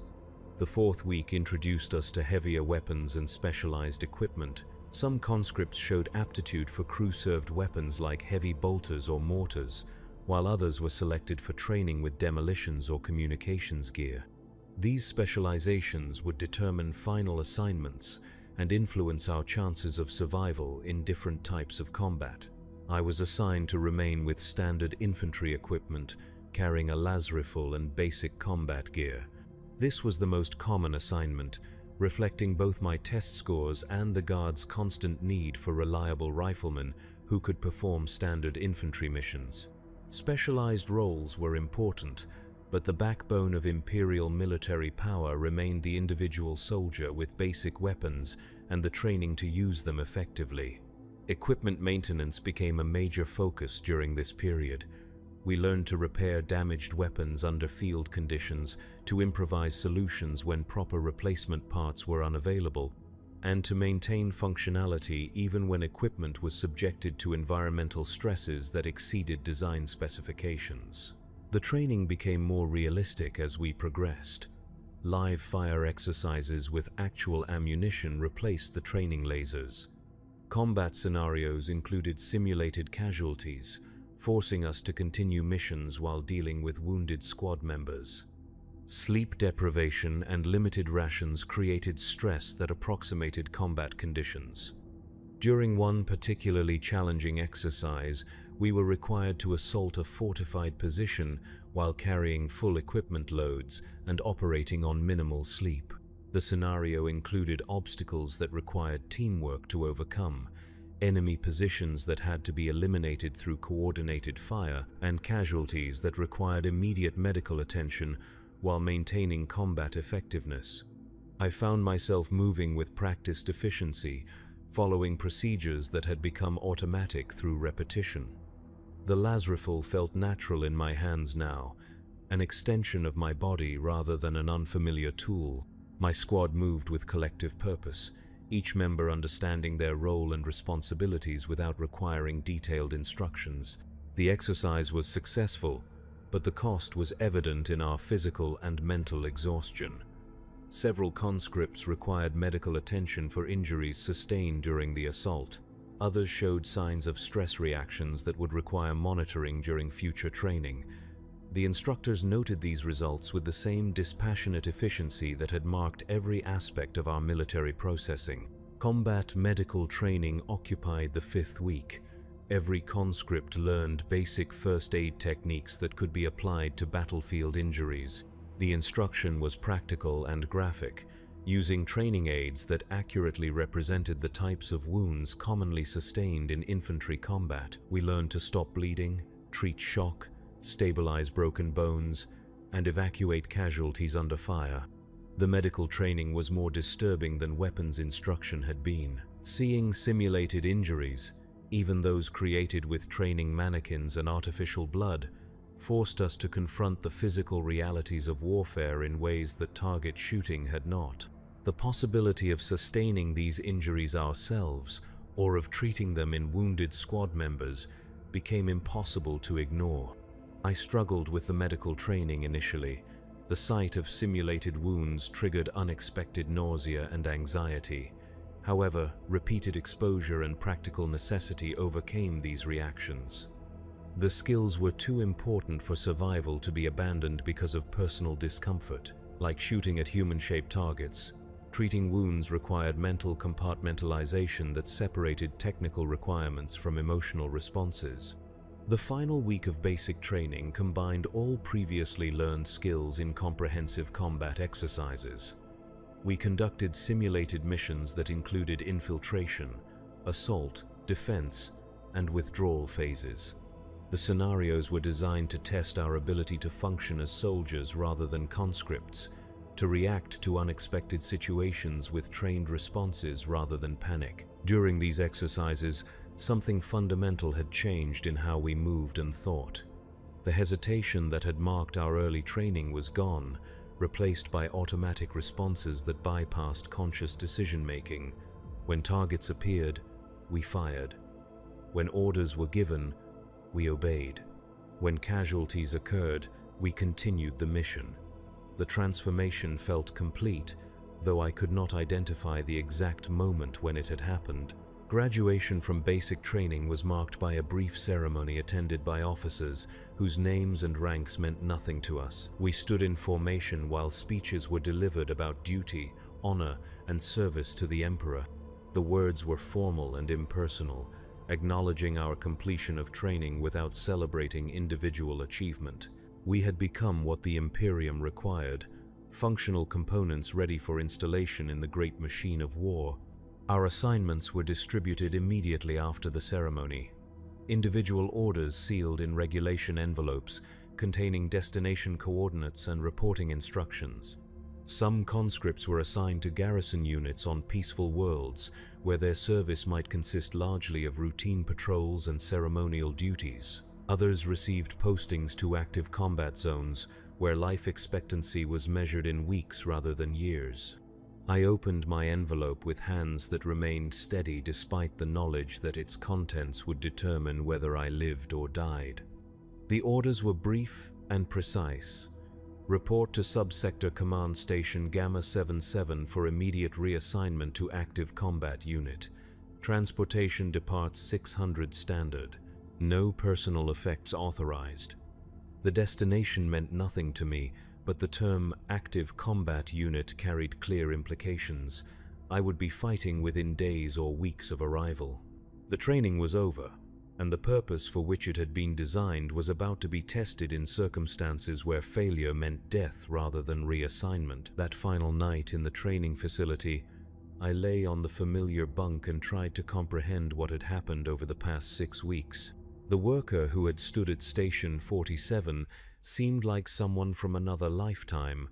The fourth week introduced us to heavier weapons and specialized equipment. Some conscripts showed aptitude for crew-served weapons like heavy bolters or mortars, while others were selected for training with demolitions or communications gear. These specializations would determine final assignments and influence our chances of survival in different types of combat. I was assigned to remain with standard infantry equipment, carrying a las rifle and basic combat gear. This was the most common assignment, reflecting both my test scores and the Guard's constant need for reliable riflemen who could perform standard infantry missions. Specialized roles were important, but the backbone of Imperial military power remained the individual soldier with basic weapons and the training to use them effectively. Equipment maintenance became a major focus during this period. We learned to repair damaged weapons under field conditions, to improvise solutions when proper replacement parts were unavailable, and to maintain functionality even when equipment was subjected to environmental stresses that exceeded design specifications. The training became more realistic as we progressed. Live fire exercises with actual ammunition replaced the training lasers. Combat scenarios included simulated casualties, forcing us to continue missions while dealing with wounded squad members. Sleep deprivation and limited rations created stress that approximated combat conditions. During one particularly challenging exercise, we were required to assault a fortified position while carrying full equipment loads and operating on minimal sleep. The scenario included obstacles that required teamwork to overcome, enemy positions that had to be eliminated through coordinated fire, and casualties that required immediate medical attention while maintaining combat effectiveness. I found myself moving with practiced efficiency, following procedures that had become automatic through repetition. The las rifle felt natural in my hands now, an extension of my body rather than an unfamiliar tool. My squad moved with collective purpose, each member understanding their role and responsibilities without requiring detailed instructions. The exercise was successful, but the cost was evident in our physical and mental exhaustion. Several conscripts required medical attention for injuries sustained during the assault. Others showed signs of stress reactions that would require monitoring during future training. The instructors noted these results with the same dispassionate efficiency that had marked every aspect of our military processing. Combat medical training occupied the fifth week. Every conscript learned basic first aid techniques that could be applied to battlefield injuries. The instruction was practical and graphic, using training aids that accurately represented the types of wounds commonly sustained in infantry combat. We learned to stop bleeding, treat shock, stabilize broken bones, and evacuate casualties under fire. The medical training was more disturbing than weapons instruction had been. Seeing simulated injuries, even those created with training mannequins and artificial blood, forced us to confront the physical realities of warfare in ways that target shooting had not. The possibility of sustaining these injuries ourselves, or of treating them in wounded squad members, became impossible to ignore. I struggled with the medical training initially. The sight of simulated wounds triggered unexpected nausea and anxiety. However, repeated exposure and practical necessity overcame these reactions. The skills were too important for survival to be abandoned because of personal discomfort, like shooting at human-shaped targets. Treating wounds required mental compartmentalization that separated technical requirements from emotional responses. The final week of basic training combined all previously learned skills in comprehensive combat exercises. We conducted simulated missions that included infiltration, assault, defense, and withdrawal phases. The scenarios were designed to test our ability to function as soldiers rather than conscripts, to react to unexpected situations with trained responses rather than panic. During these exercises, something fundamental had changed in how we moved and thought. The hesitation that had marked our early training was gone, replaced by automatic responses that bypassed conscious decision-making. When targets appeared, we fired. When orders were given, we obeyed. When casualties occurred, we continued the mission. The transformation felt complete, though I could not identify the exact moment when it had happened. Graduation from basic training was marked by a brief ceremony attended by officers whose names and ranks meant nothing to us. We stood in formation while speeches were delivered about duty, honor, and service to the Emperor. The words were formal and impersonal, acknowledging our completion of training without celebrating individual achievement. We had become what the Imperium required, functional components ready for installation in the great machine of war. Our assignments were distributed immediately after the ceremony. Individual orders sealed in regulation envelopes containing destination coordinates and reporting instructions. Some conscripts were assigned to garrison units on peaceful worlds, where their service might consist largely of routine patrols and ceremonial duties. Others received postings to active combat zones, where life expectancy was measured in weeks rather than years. I opened my envelope with hands that remained steady despite the knowledge that its contents would determine whether I lived or died. The orders were brief and precise. Report to Subsector Command Station Gamma 77 for immediate reassignment to active combat unit. Transportation departs 600 standard. No personal effects authorized. The destination meant nothing to me, but the term active combat unit carried clear implications. I would be fighting within days or weeks of arrival. The training was over, and the purpose for which it had been designed was about to be tested in circumstances where failure meant death rather than reassignment. That final night in the training facility, I lay on the familiar bunk and tried to comprehend what had happened over the past 6 weeks. The worker who had stood at Station 47 seemed like someone from another lifetime,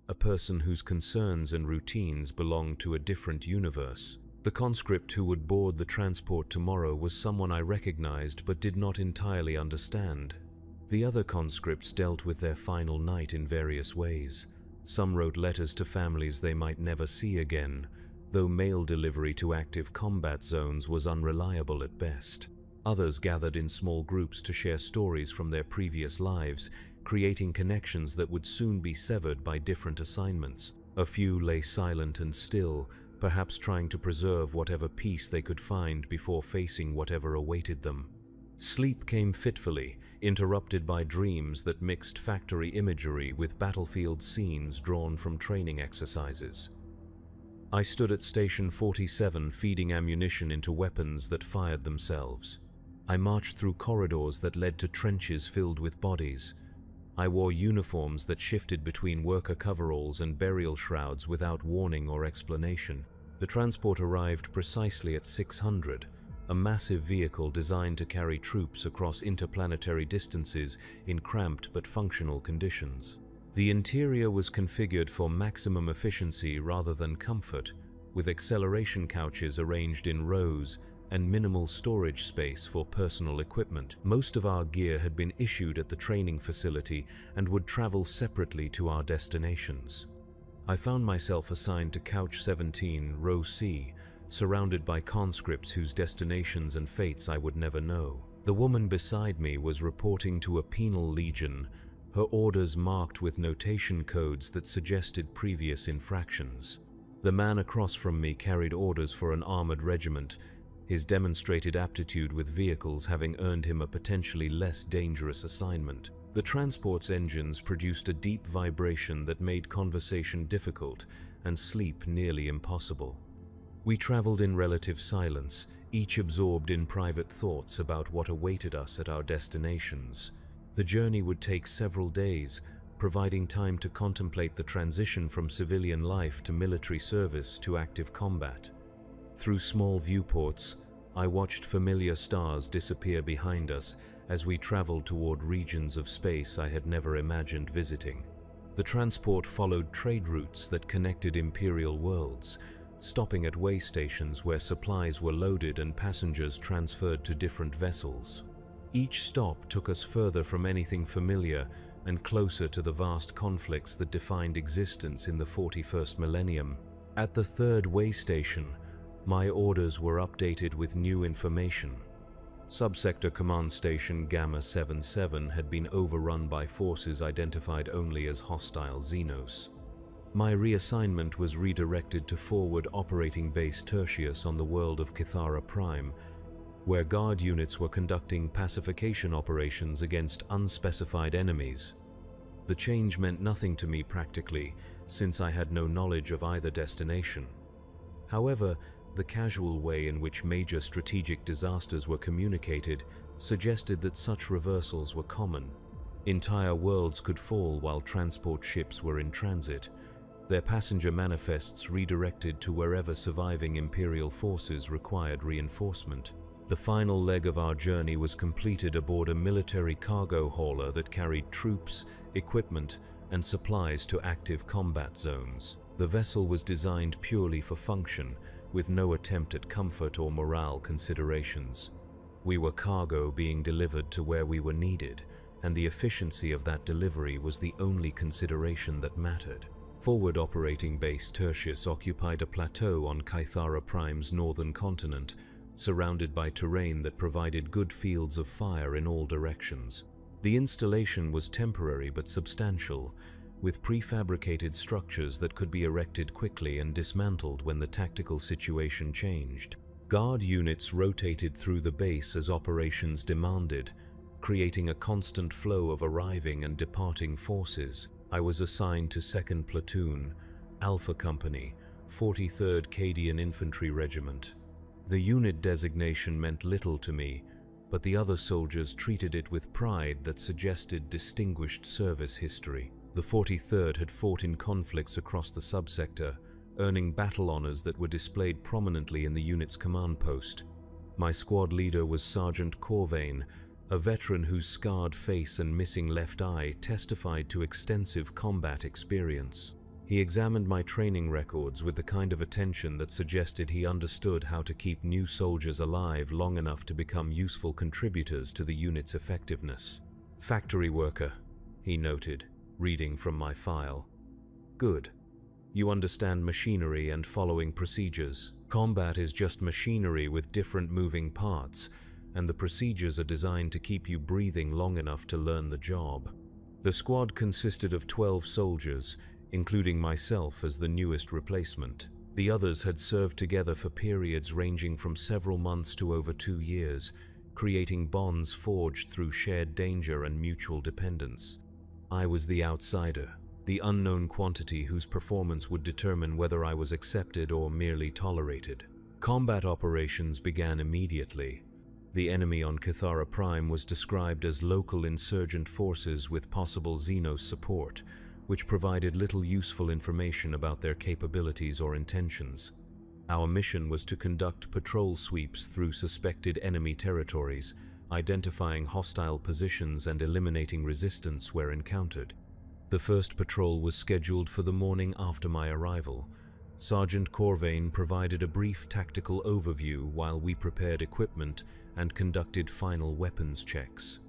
a person whose concerns and routines belonged to a different universe. The conscript who would board the transport tomorrow was someone I recognized but did not entirely understand. The other conscripts dealt with their final night in various ways. Some wrote letters to families they might never see again, though mail delivery to active combat zones was unreliable at best. Others gathered in small groups to share stories from their previous lives, creating connections that would soon be severed by different assignments. A few lay silent and still, perhaps trying to preserve whatever peace they could find before facing whatever awaited them. Sleep came fitfully, interrupted by dreams that mixed factory imagery with battlefield scenes drawn from training exercises. I stood at Station 47 feeding ammunition into weapons that fired themselves. I marched through corridors that led to trenches filled with bodies. I wore uniforms that shifted between worker coveralls and burial shrouds without warning or explanation. The transport arrived precisely at 600, a massive vehicle designed to carry troops across interplanetary distances in cramped but functional conditions. The interior was configured for maximum efficiency rather than comfort, with acceleration couches arranged in rows and minimal storage space for personal equipment. Most of our gear had been issued at the training facility and would travel separately to our destinations. I found myself assigned to Couch 17, Row C, surrounded by conscripts whose destinations and fates I would never know. The woman beside me was reporting to a penal legion, her orders marked with notation codes that suggested previous infractions. The man across from me carried orders for an armored regiment, his demonstrated aptitude with vehicles having earned him a potentially less dangerous assignment. The transport's engines produced a deep vibration that made conversation difficult and sleep nearly impossible. We traveled in relative silence, each absorbed in private thoughts about what awaited us at our destinations. The journey would take several days, providing time to contemplate the transition from civilian life to military service to active combat. Through small viewports, I watched familiar stars disappear behind us as we traveled toward regions of space I had never imagined visiting. The transport followed trade routes that connected Imperial worlds, stopping at way stations where supplies were loaded and passengers transferred to different vessels. Each stop took us further from anything familiar and closer to the vast conflicts that defined existence in the 41st millennium. At the third way station, my orders were updated with new information. Subsector Command Station Gamma 77 had been overrun by forces identified only as hostile Xenos. My reassignment was redirected to Forward Operating Base Tertius on the world of Cathara Prime, where guard units were conducting pacification operations against unspecified enemies. The change meant nothing to me practically, since I had no knowledge of either destination. However, the casual way in which major strategic disasters were communicated suggested that such reversals were common. Entire worlds could fall while transport ships were in transit, their passenger manifests redirected to wherever surviving Imperial forces required reinforcement. The final leg of our journey was completed aboard a military cargo hauler that carried troops, equipment, and supplies to active combat zones. The vessel was designed purely for function, with no attempt at comfort or morale considerations. We were cargo being delivered to where we were needed, and the efficiency of that delivery was the only consideration that mattered. Forward Operating Base Tertius occupied a plateau on Cathara Prime's northern continent, surrounded by terrain that provided good fields of fire in all directions. The installation was temporary but substantial, with prefabricated structures that could be erected quickly and dismantled when the tactical situation changed. Guard units rotated through the base as operations demanded, creating a constant flow of arriving and departing forces. I was assigned to 2nd Platoon, Alpha Company, 43rd Cadian Infantry Regiment. The unit designation meant little to me, but the other soldiers treated it with pride that suggested distinguished service history. The 43rd had fought in conflicts across the subsector, earning battle honors that were displayed prominently in the unit's command post. My squad leader was Sergeant Corvain, a veteran whose scarred face and missing left eye testified to extensive combat experience. He examined my training records with the kind of attention that suggested he understood how to keep new soldiers alive long enough to become useful contributors to the unit's effectiveness. "Factory worker," he noted, reading from my file. "Good. You understand machinery and following procedures. Combat is just machinery with different moving parts, and the procedures are designed to keep you breathing long enough to learn the job." The squad consisted of 12 soldiers, including myself as the newest replacement. The others had served together for periods ranging from several months to over 2 years, creating bonds forged through shared danger and mutual dependence. I was the outsider, the unknown quantity whose performance would determine whether I was accepted or merely tolerated. Combat operations began immediately. The enemy on Cathara Prime was described as local insurgent forces with possible Xenos support, which provided little useful information about their capabilities or intentions. Our mission was to conduct patrol sweeps through suspected enemy territories, identifying hostile positions and eliminating resistance where encountered. The first patrol was scheduled for the morning after my arrival. Sergeant Corvain provided a brief tactical overview while we prepared equipment and conducted final weapons checks.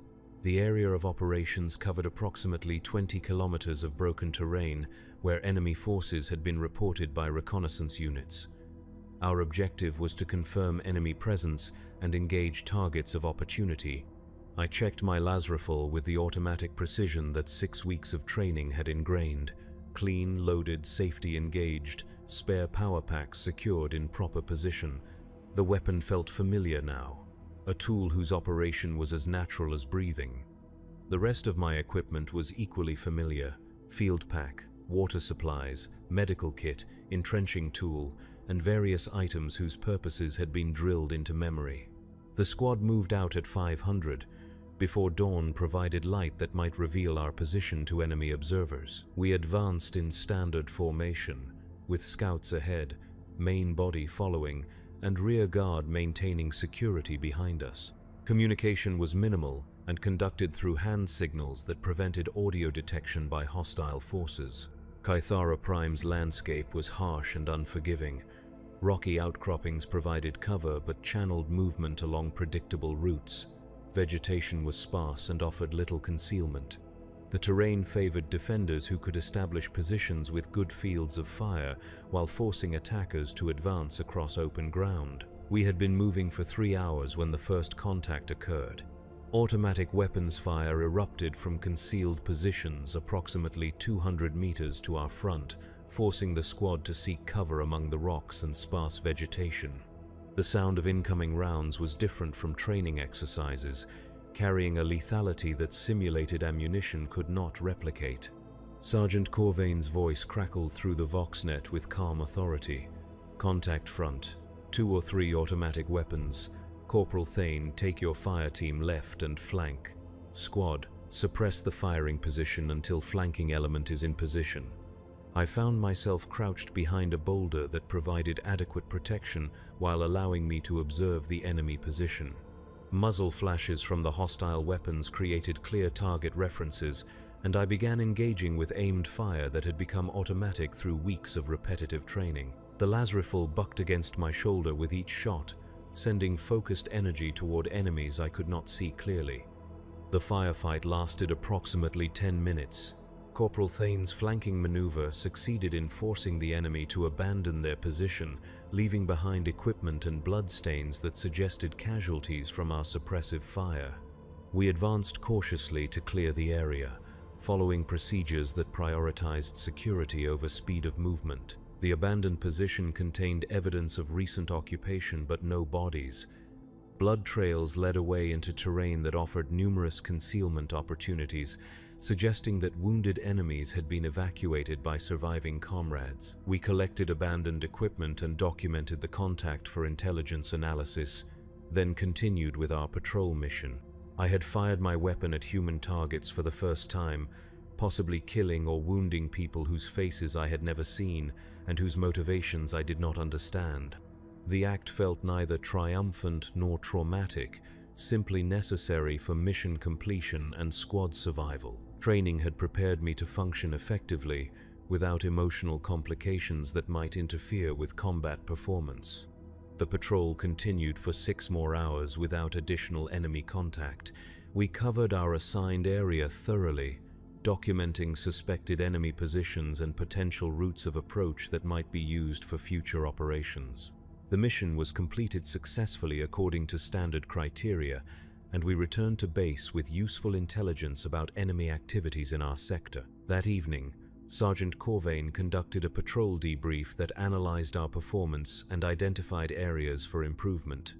The area of operations covered approximately 20 kilometers of broken terrain where enemy forces had been reported by reconnaissance units. Our objective was to confirm enemy presence and engage targets of opportunity. I checked my las rifle with the automatic precision that 6 weeks of training had ingrained. Clean, loaded, safety engaged, spare power packs secured in proper position. The weapon felt familiar now, a tool whose operation was as natural as breathing. The rest of my equipment was equally familiar: field pack, water supplies, medical kit, entrenching tool, and various items whose purposes had been drilled into memory. The squad moved out at 500, before dawn provided light that might reveal our position to enemy observers. We advanced in standard formation, with scouts ahead, main body following, and rear guard maintaining security behind us. Communication was minimal and conducted through hand signals that prevented audio detection by hostile forces. Kythara Prime's landscape was harsh and unforgiving. Rocky outcroppings provided cover but channeled movement along predictable routes. Vegetation was sparse and offered little concealment. The terrain favored defenders who could establish positions with good fields of fire while forcing attackers to advance across open ground. We had been moving for 3 hours when the first contact occurred. Automatic weapons fire erupted from concealed positions approximately 200 meters to our front, forcing the squad to seek cover among the rocks and sparse vegetation. The sound of incoming rounds was different from training exercises, carrying a lethality that simulated ammunition could not replicate. Sergeant Corvain's voice crackled through the Voxnet with calm authority. Contact front. 2 or 3 automatic weapons. Corporal Thane, take your fire team left and flank. Squad, suppress the firing position until flanking element is in position. I found myself crouched behind a boulder that provided adequate protection while allowing me to observe the enemy position. Muzzle flashes from the hostile weapons created clear target references, and I began engaging with aimed fire that had become automatic through weeks of repetitive training. The las rifle bucked against my shoulder with each shot, sending focused energy toward enemies I could not see clearly. The firefight lasted approximately 10 minutes. Corporal Thane's flanking maneuver succeeded in forcing the enemy to abandon their position, leaving behind equipment and bloodstains that suggested casualties from our suppressive fire. We advanced cautiously to clear the area, following procedures that prioritized security over speed of movement. The abandoned position contained evidence of recent occupation but no bodies. Blood trails led away into terrain that offered numerous concealment opportunities, suggesting that wounded enemies had been evacuated by surviving comrades. We collected abandoned equipment and documented the contact for intelligence analysis, then continued with our patrol mission. I had fired my weapon at human targets for the first time, possibly killing or wounding people whose faces I had never seen and whose motivations I did not understand. The act felt neither triumphant nor traumatic, simply necessary for mission completion and squad survival. Training had prepared me to function effectively, without emotional complications that might interfere with combat performance. The patrol continued for 6 more hours without additional enemy contact. We covered our assigned area thoroughly, documenting suspected enemy positions and potential routes of approach that might be used for future operations. The mission was completed successfully according to standard criteria, and we returned to base with useful intelligence about enemy activities in our sector. That evening, Sergeant Corvain conducted a patrol debrief that analyzed our performance and identified areas for improvement.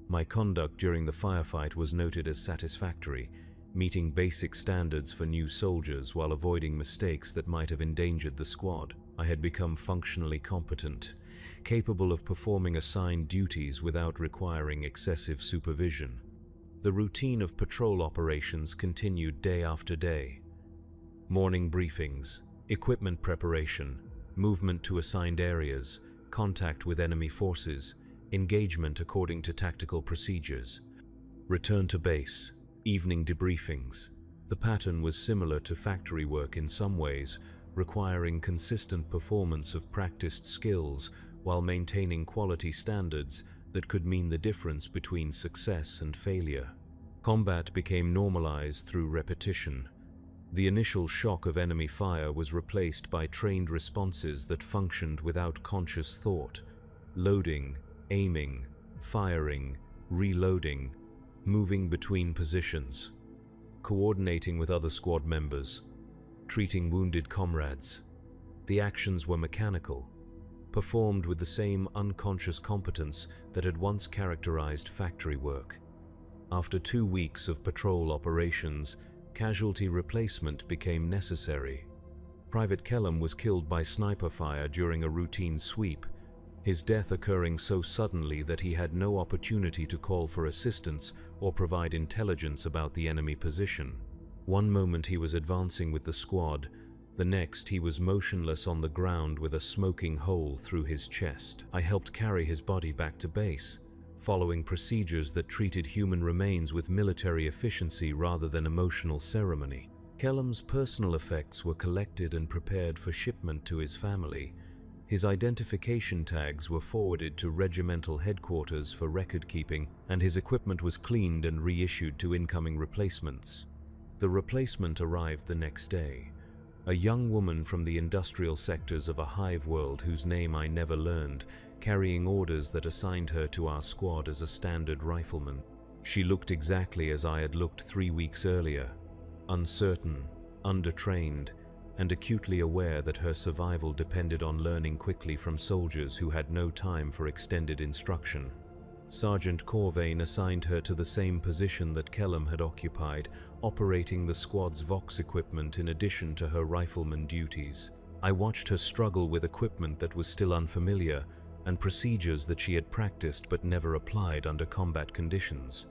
My conduct during the firefight was noted as satisfactory, meeting basic standards for new soldiers while avoiding mistakes that might have endangered the squad. I had become functionally competent, capable of performing assigned duties without requiring excessive supervision. The routine of patrol operations continued day after day. Morning briefings, equipment preparation, movement to assigned areas, contact with enemy forces, engagement according to tactical procedures. Return to base, evening debriefings. The pattern was similar to factory work in some ways, requiring consistent performance of practiced skills while maintaining quality standards that could mean the difference between success and failure. Combat became normalized through repetition. The initial shock of enemy fire was replaced by trained responses that functioned without conscious thought. Loading, aiming, firing, reloading, moving between positions, coordinating with other squad members, treating wounded comrades. The actions were mechanical, performed with the same unconscious competence that had once characterized factory work. After 2 weeks of patrol operations, casualty replacement became necessary. Private Kellum was killed by sniper fire during a routine sweep. his death occurring so suddenly that he had no opportunity to call for assistance or provide intelligence about the enemy position. One moment he was advancing with the squad, the next he was motionless on the ground with a smoking hole through his chest. I helped carry his body back to base, following procedures that treated human remains with military efficiency rather than emotional ceremony. Kellam's personal effects were collected and prepared for shipment to his family. His identification tags were forwarded to regimental headquarters for record-keeping, and his equipment was cleaned and reissued to incoming replacements. The replacement arrived the next day. A young woman from the industrial sectors of a hive world whose name I never learned, carrying orders that assigned her to our squad as a standard rifleman. She looked exactly as I had looked 3 weeks earlier, uncertain, undertrained, and acutely aware that her survival depended on learning quickly from soldiers who had no time for extended instruction. Sergeant Corvain assigned her to the same position that Kellam had occupied, operating the squad's Vox equipment in addition to her rifleman duties. I watched her struggle with equipment that was still unfamiliar and procedures that she had practiced but never applied under combat conditions.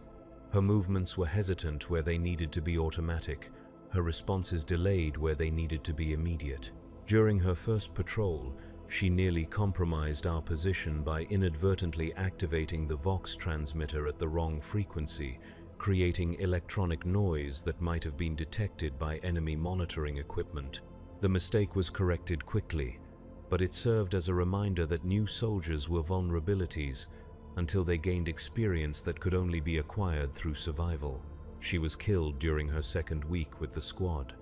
Her movements were hesitant where they needed to be automatic, her responses delayed where they needed to be immediate. During her first patrol, she nearly compromised our position by inadvertently activating the Vox transmitter at the wrong frequency, creating electronic noise that might have been detected by enemy monitoring equipment. The mistake was corrected quickly, but it served as a reminder that new soldiers were vulnerabilities until they gained experience that could only be acquired through survival. She was killed during her second week with the squad.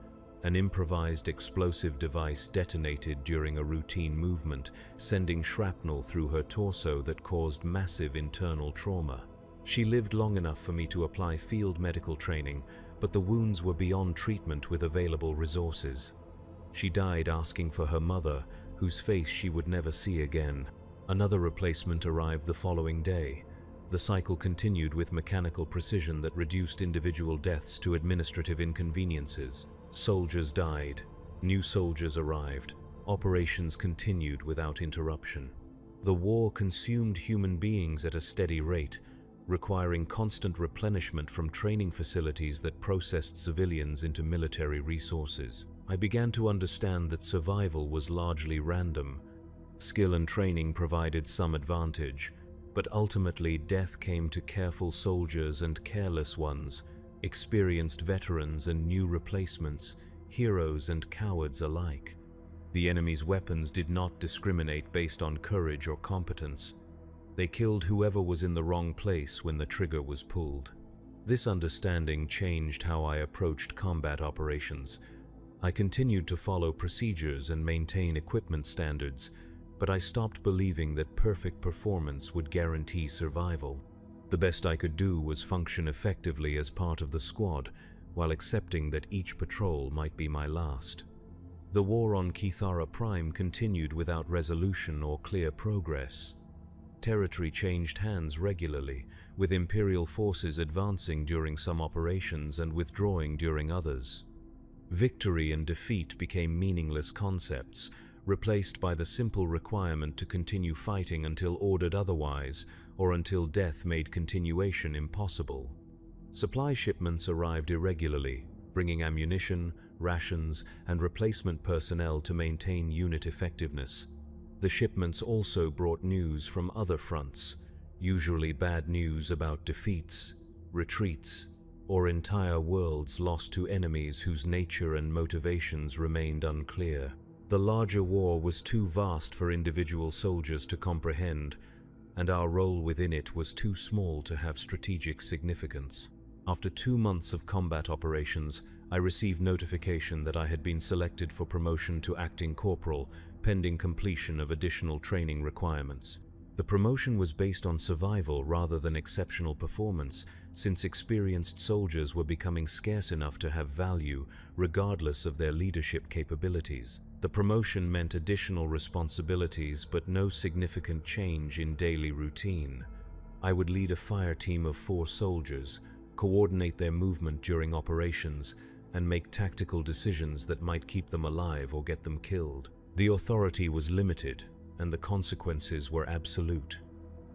An improvised explosive device detonated during a routine movement, sending shrapnel through her torso that caused massive internal trauma. She lived long enough for me to apply field medical training, but the wounds were beyond treatment with available resources. She died asking for her mother, whose face she would never see again. Another replacement arrived the following day. The cycle continued with mechanical precision that reduced individual deaths to administrative inconveniences. Soldiers died. New soldiers arrived. Operations continued without interruption. The war consumed human beings at a steady rate, requiring constant replenishment from training facilities that processed civilians into military resources. I began to understand that survival was largely random. Skill and training provided some advantage, but ultimately death came to careful soldiers and careless ones, experienced veterans and new replacements, heroes and cowards alike. The enemy's weapons did not discriminate based on courage or competence. They killed whoever was in the wrong place when the trigger was pulled. This understanding changed how I approached combat operations. I continued to follow procedures and maintain equipment standards, but I stopped believing that perfect performance would guarantee survival. The best I could do was function effectively as part of the squad, while accepting that each patrol might be my last. The war on Kithara Prime continued without resolution or clear progress. Territory changed hands regularly, with Imperial forces advancing during some operations and withdrawing during others. Victory and defeat became meaningless concepts, replaced by the simple requirement to continue fighting until ordered otherwise, or until death made continuation impossible. Supply shipments arrived irregularly, bringing ammunition, rations, and replacement personnel to maintain unit effectiveness. The shipments also brought news from other fronts, usually bad news about defeats, retreats, or entire worlds lost to enemies whose nature and motivations remained unclear. The larger war was too vast for individual soldiers to comprehend, and our role within it was too small to have strategic significance. After 2 months of combat operations, I received notification that I had been selected for promotion to acting corporal, pending completion of additional training requirements. The promotion was based on survival rather than exceptional performance, since experienced soldiers were becoming scarce enough to have value, regardless of their leadership capabilities. The promotion meant additional responsibilities but no significant change in daily routine. I would lead a fire team of 4 soldiers, coordinate their movement during operations, and make tactical decisions that might keep them alive or get them killed. The authority was limited, and the consequences were absolute.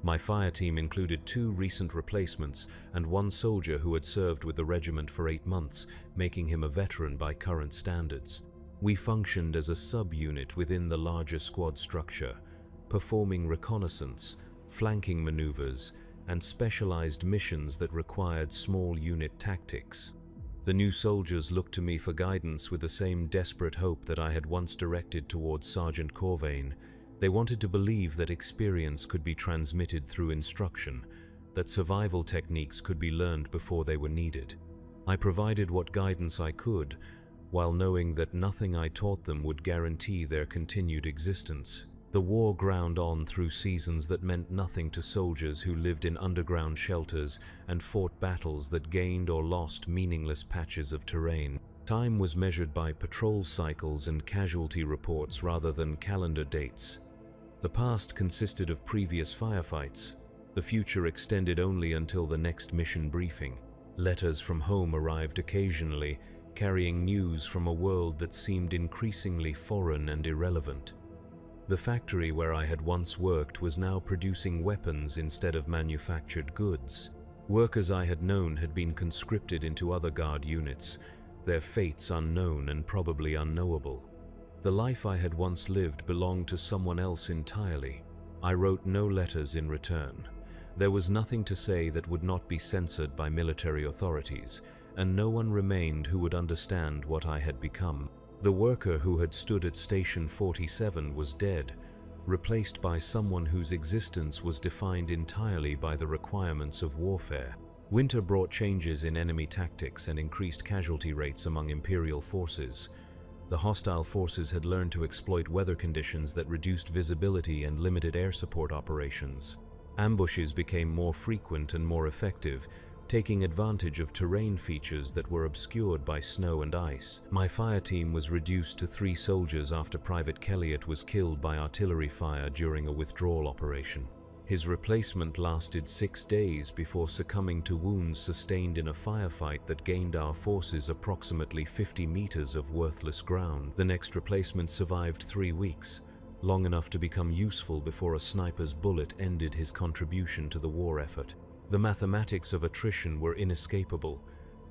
My fire team included 2 recent replacements and 1 soldier who had served with the regiment for 8 months, making him a veteran by current standards. We functioned as a sub-unit within the larger squad structure, performing reconnaissance, flanking maneuvers, and specialized missions that required small unit tactics. The new soldiers looked to me for guidance with the same desperate hope that I had once directed towards Sergeant Corvain. They wanted to believe that experience could be transmitted through instruction, that survival techniques could be learned before they were needed. I provided what guidance I could, while knowing that nothing I taught them would guarantee their continued existence. The war ground on through seasons that meant nothing to soldiers who lived in underground shelters and fought battles that gained or lost meaningless patches of terrain. Time was measured by patrol cycles and casualty reports rather than calendar dates. The past consisted of previous firefights. The future extended only until the next mission briefing. Letters from home arrived occasionally, carrying news from a world that seemed increasingly foreign and irrelevant. The factory where I had once worked was now producing weapons instead of manufactured goods. Workers I had known had been conscripted into other guard units, their fates unknown and probably unknowable. The life I had once lived belonged to someone else entirely. I wrote no letters in return. There was nothing to say that would not be censored by military authorities, and no one remained who would understand what I had become. The worker who had stood at Station 47 was dead, replaced by someone whose existence was defined entirely by the requirements of warfare. Winter brought changes in enemy tactics and increased casualty rates among Imperial forces. The hostile forces had learned to exploit weather conditions that reduced visibility and limited air support operations. Ambushes became more frequent and more effective, taking advantage of terrain features that were obscured by snow and ice. My fire team was reduced to 3 soldiers after Private Kelliot was killed by artillery fire during a withdrawal operation. His replacement lasted 6 days before succumbing to wounds sustained in a firefight that gained our forces approximately 50 meters of worthless ground. The next replacement survived 3 weeks, long enough to become useful before a sniper's bullet ended his contribution to the war effort. The mathematics of attrition were inescapable.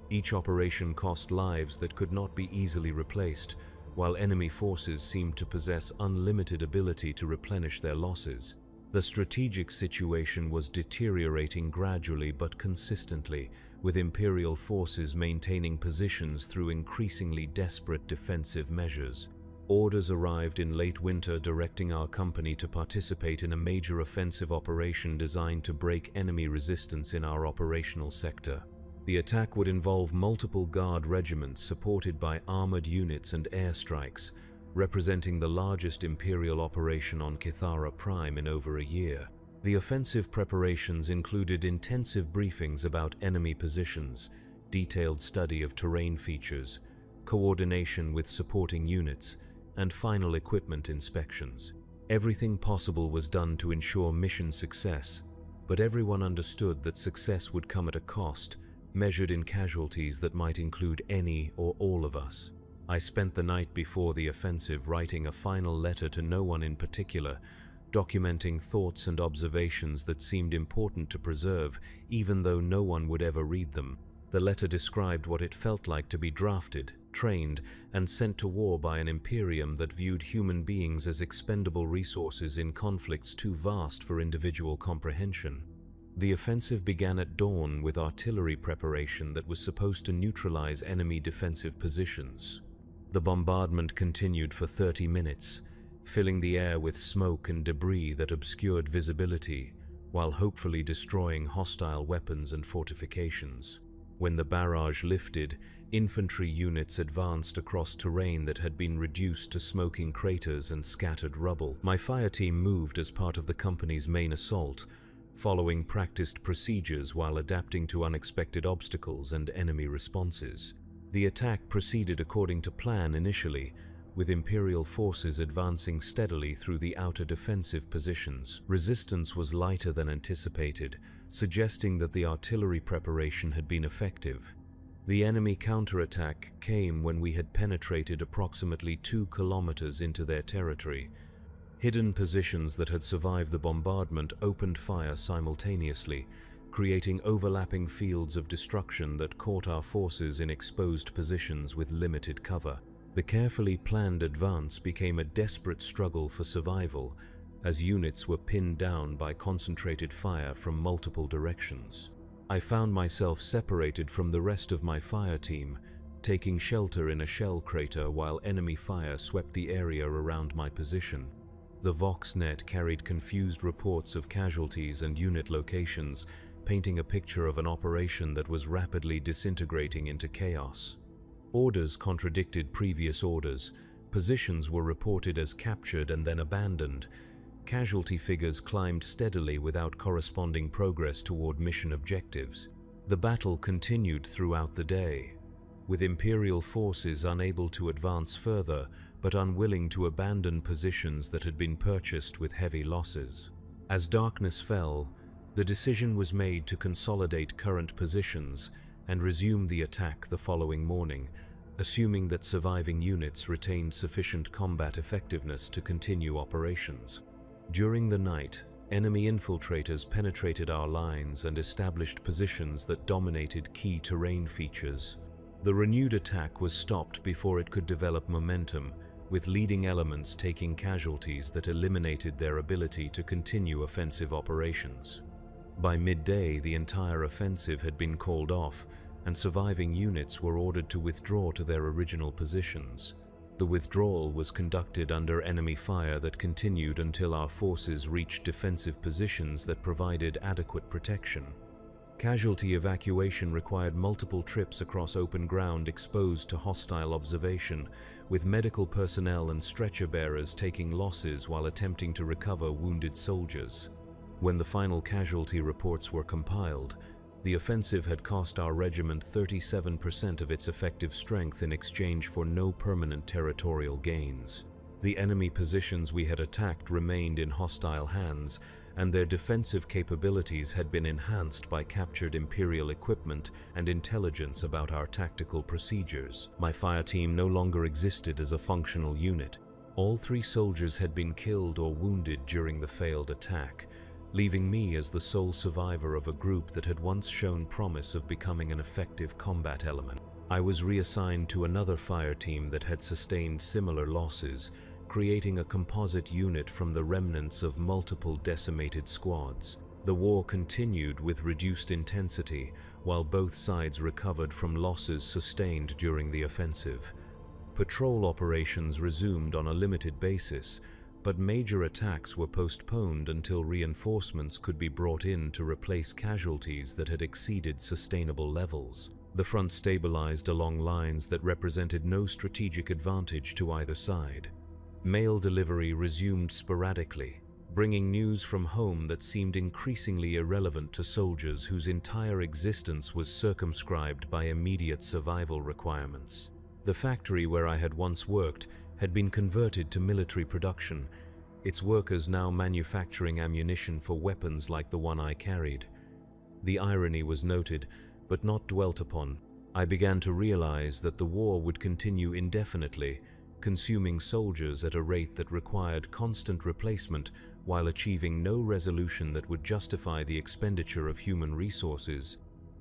Each operation cost lives that could not be easily replaced, while enemy forces seemed to possess unlimited ability to replenish their losses. The strategic situation was deteriorating gradually but consistently, with Imperial forces maintaining positions through increasingly desperate defensive measures. Orders arrived in late winter directing our company to participate in a major offensive operation designed to break enemy resistance in our operational sector. The attack would involve multiple guard regiments supported by armored units and airstrikes, representing the largest Imperial operation on Kithara Prime in over a year. The offensive preparations included intensive briefings about enemy positions, detailed study of terrain features, coordination with supporting units, and final equipment inspections. Everything possible was done to ensure mission success, but everyone understood that success would come at a cost, measured in casualties that might include any or all of us. I spent the night before the offensive writing a final letter to no one in particular, documenting thoughts and observations that seemed important to preserve, even though no one would ever read them. The letter described what it felt like to be drafted, trained, and sent to war by an Imperium that viewed human beings as expendable resources in conflicts too vast for individual comprehension. The offensive began at dawn with artillery preparation that was supposed to neutralize enemy defensive positions. The bombardment continued for 30 minutes, filling the air with smoke and debris that obscured visibility, while hopefully destroying hostile weapons and fortifications. When the barrage lifted, infantry units advanced across terrain that had been reduced to smoking craters and scattered rubble. My fire team moved as part of the company's main assault, following practiced procedures while adapting to unexpected obstacles and enemy responses. The attack proceeded according to plan initially, with Imperial forces advancing steadily through the outer defensive positions. Resistance was lighter than anticipated, suggesting that the artillery preparation had been effective. The enemy counterattack came when we had penetrated approximately 2 kilometers into their territory. Hidden positions that had survived the bombardment opened fire simultaneously, creating overlapping fields of destruction that caught our forces in exposed positions with limited cover. The carefully planned advance became a desperate struggle for survival, as units were pinned down by concentrated fire from multiple directions. I found myself separated from the rest of my fire team, taking shelter in a shell crater while enemy fire swept the area around my position. The Voxnet carried confused reports of casualties and unit locations, painting a picture of an operation that was rapidly disintegrating into chaos. Orders contradicted previous orders, positions were reported as captured and then abandoned, casualty figures climbed steadily without corresponding progress toward mission objectives. The battle continued throughout the day, with Imperial forces unable to advance further but unwilling to abandon positions that had been purchased with heavy losses. As darkness fell, the decision was made to consolidate current positions and resume the attack the following morning, assuming that surviving units retained sufficient combat effectiveness to continue operations. During the night, enemy infiltrators penetrated our lines and established positions that dominated key terrain features. The renewed attack was stopped before it could develop momentum, with leading elements taking casualties that eliminated their ability to continue offensive operations. By midday, the entire offensive had been called off, and surviving units were ordered to withdraw to their original positions. The withdrawal was conducted under enemy fire that continued until our forces reached defensive positions that provided adequate protection. Casualty evacuation required multiple trips across open ground exposed to hostile observation, with medical personnel and stretcher bearers taking losses while attempting to recover wounded soldiers. When the final casualty reports were compiled, the offensive had cost our regiment 37% of its effective strength in exchange for no permanent territorial gains. The enemy positions we had attacked remained in hostile hands, and their defensive capabilities had been enhanced by captured Imperial equipment and intelligence about our tactical procedures. My fire team no longer existed as a functional unit. All 3 soldiers had been killed or wounded during the failed attack, leaving me as the sole survivor of a group that had once shown promise of becoming an effective combat element. I was reassigned to another fire team that had sustained similar losses, creating a composite unit from the remnants of multiple decimated squads. The war continued with reduced intensity, while both sides recovered from losses sustained during the offensive. Patrol operations resumed on a limited basis, but major attacks were postponed until reinforcements could be brought in to replace casualties that had exceeded sustainable levels. The front stabilized along lines that represented no strategic advantage to either side. Mail delivery resumed sporadically, bringing news from home that seemed increasingly irrelevant to soldiers whose entire existence was circumscribed by immediate survival requirements. The factory where I had once worked had been converted to military production, its workers now manufacturing ammunition for weapons like the one I carried. The irony was noted, but not dwelt upon. I began to realize that the war would continue indefinitely, consuming soldiers at a rate that required constant replacement while achieving no resolution that would justify the expenditure of human resources.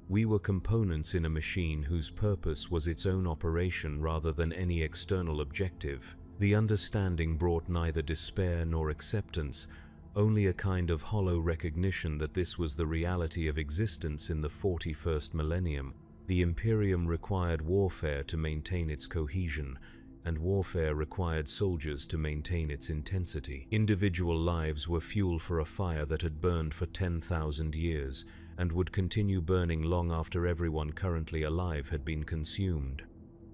We were components in a machine whose purpose was its own operation rather than any external objective. The understanding brought neither despair nor acceptance, only a kind of hollow recognition that this was the reality of existence in the 41st millennium. The Imperium required warfare to maintain its cohesion, and warfare required soldiers to maintain its intensity. Individual lives were fuel for a fire that had burned for 10,000 years, and would continue burning long after everyone currently alive had been consumed.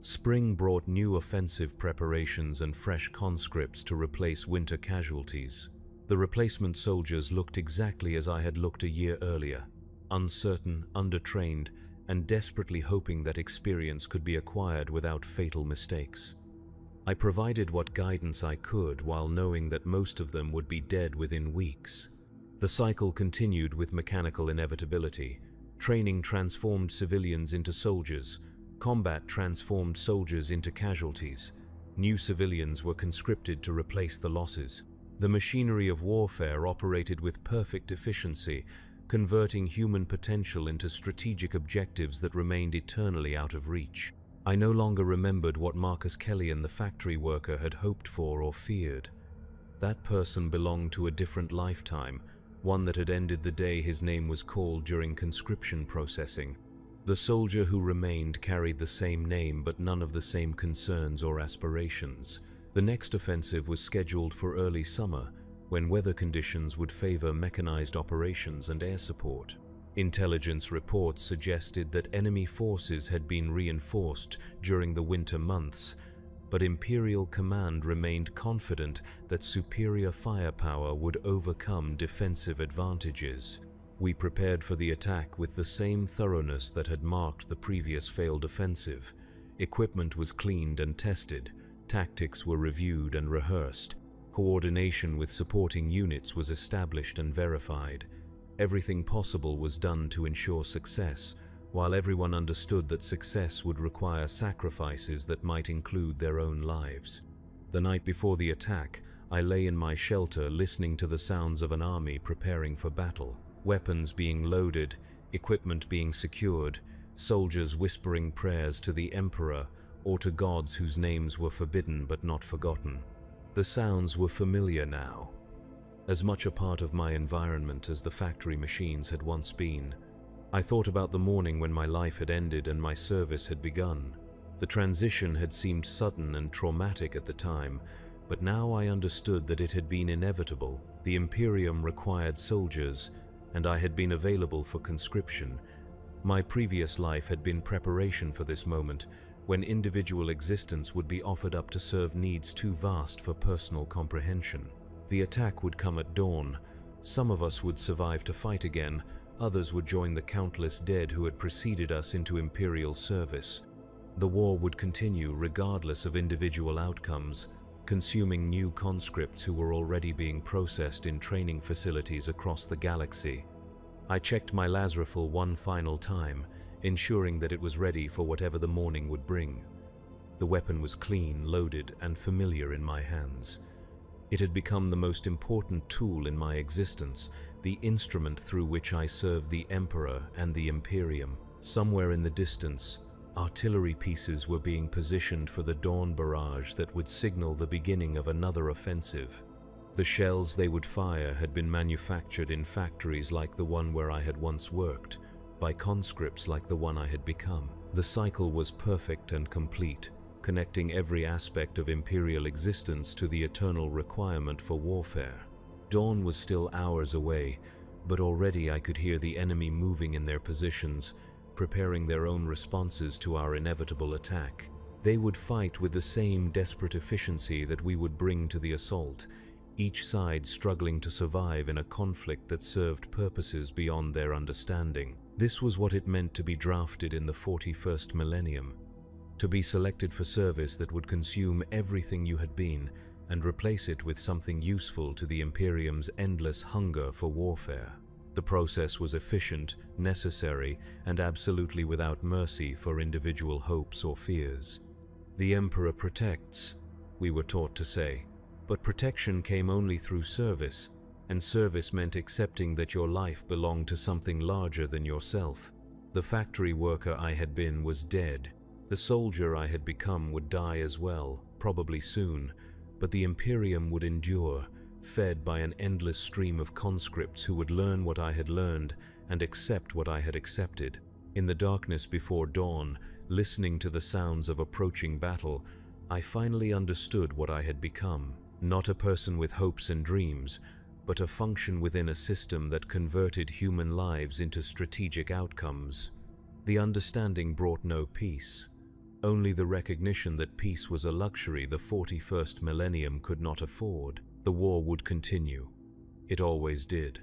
Spring brought new offensive preparations and fresh conscripts to replace winter casualties. The replacement soldiers looked exactly as I had looked a year earlier, uncertain, undertrained, and desperately hoping that experience could be acquired without fatal mistakes. I provided what guidance I could while knowing that most of them would be dead within weeks. The cycle continued with mechanical inevitability. Training transformed civilians into soldiers. Combat transformed soldiers into casualties. New civilians were conscripted to replace the losses. The machinery of warfare operated with perfect efficiency, converting human potential into strategic objectives that remained eternally out of reach. I no longer remembered what Marcus Kelly, the factory worker, had hoped for or feared. That person belonged to a different lifetime, one that had ended the day his name was called during conscription processing. The soldier who remained carried the same name but none of the same concerns or aspirations. The next offensive was scheduled for early summer, when weather conditions would favor mechanized operations and air support. Intelligence reports suggested that enemy forces had been reinforced during the winter months, but Imperial command remained confident that superior firepower would overcome defensive advantages. We prepared for the attack with the same thoroughness that had marked the previous failed offensive. Equipment was cleaned and tested, tactics were reviewed and rehearsed, coordination with supporting units was established and verified. Everything possible was done to ensure success, while everyone understood that success would require sacrifices that might include their own lives. The night before the attack, I lay in my shelter listening to the sounds of an army preparing for battle. Weapons being loaded, equipment being secured, soldiers whispering prayers to the Emperor or to gods whose names were forbidden but not forgotten. The sounds were familiar now, as much a part of my environment as the factory machines had once been. I thought about the morning when my life had ended and my service had begun. The transition had seemed sudden and traumatic at the time, but now I understood that it had been inevitable. The Imperium required soldiers, and I had been available for conscription. My previous life had been preparation for this moment, when individual existence would be offered up to serve needs too vast for personal comprehension. The attack would come at dawn. Some of us would survive to fight again, others would join the countless dead who had preceded us into Imperial service. The war would continue regardless of individual outcomes, consuming new conscripts who were already being processed in training facilities across the galaxy. I checked my Lazarifal one final time, ensuring that it was ready for whatever the morning would bring. The weapon was clean, loaded, and familiar in my hands. It had become the most important tool in my existence, the instrument through which I served the Emperor and the Imperium. Somewhere in the distance, artillery pieces were being positioned for the dawn barrage that would signal the beginning of another offensive. The shells they would fire had been manufactured in factories like the one where I had once worked, by conscripts like the one I had become. The cycle was perfect and complete, connecting every aspect of Imperial existence to the eternal requirement for warfare. Dawn was still hours away, but already I could hear the enemy moving in their positions, preparing their own responses to our inevitable attack. They would fight with the same desperate efficiency that we would bring to the assault, each side struggling to survive in a conflict that served purposes beyond their understanding. This was what it meant to be drafted in the 41st Millennium, to be selected for service that would consume everything you had been and replace it with something useful to the Imperium's endless hunger for warfare. The process was efficient, necessary, and absolutely without mercy for individual hopes or fears. The Emperor protects, we were taught to say, but protection came only through service, and service meant accepting that your life belonged to something larger than yourself. The factory worker I had been was dead. The soldier I had become would die as well, probably soon, but the Imperium would endure, fed by an endless stream of conscripts who would learn what I had learned and accept what I had accepted. In the darkness before dawn, listening to the sounds of approaching battle, I finally understood what I had become. Not a person with hopes and dreams, but a function within a system that converted human lives into strategic outcomes. The understanding brought no peace, only the recognition that peace was a luxury the 41st Millennium could not afford. The war would continue. It always did.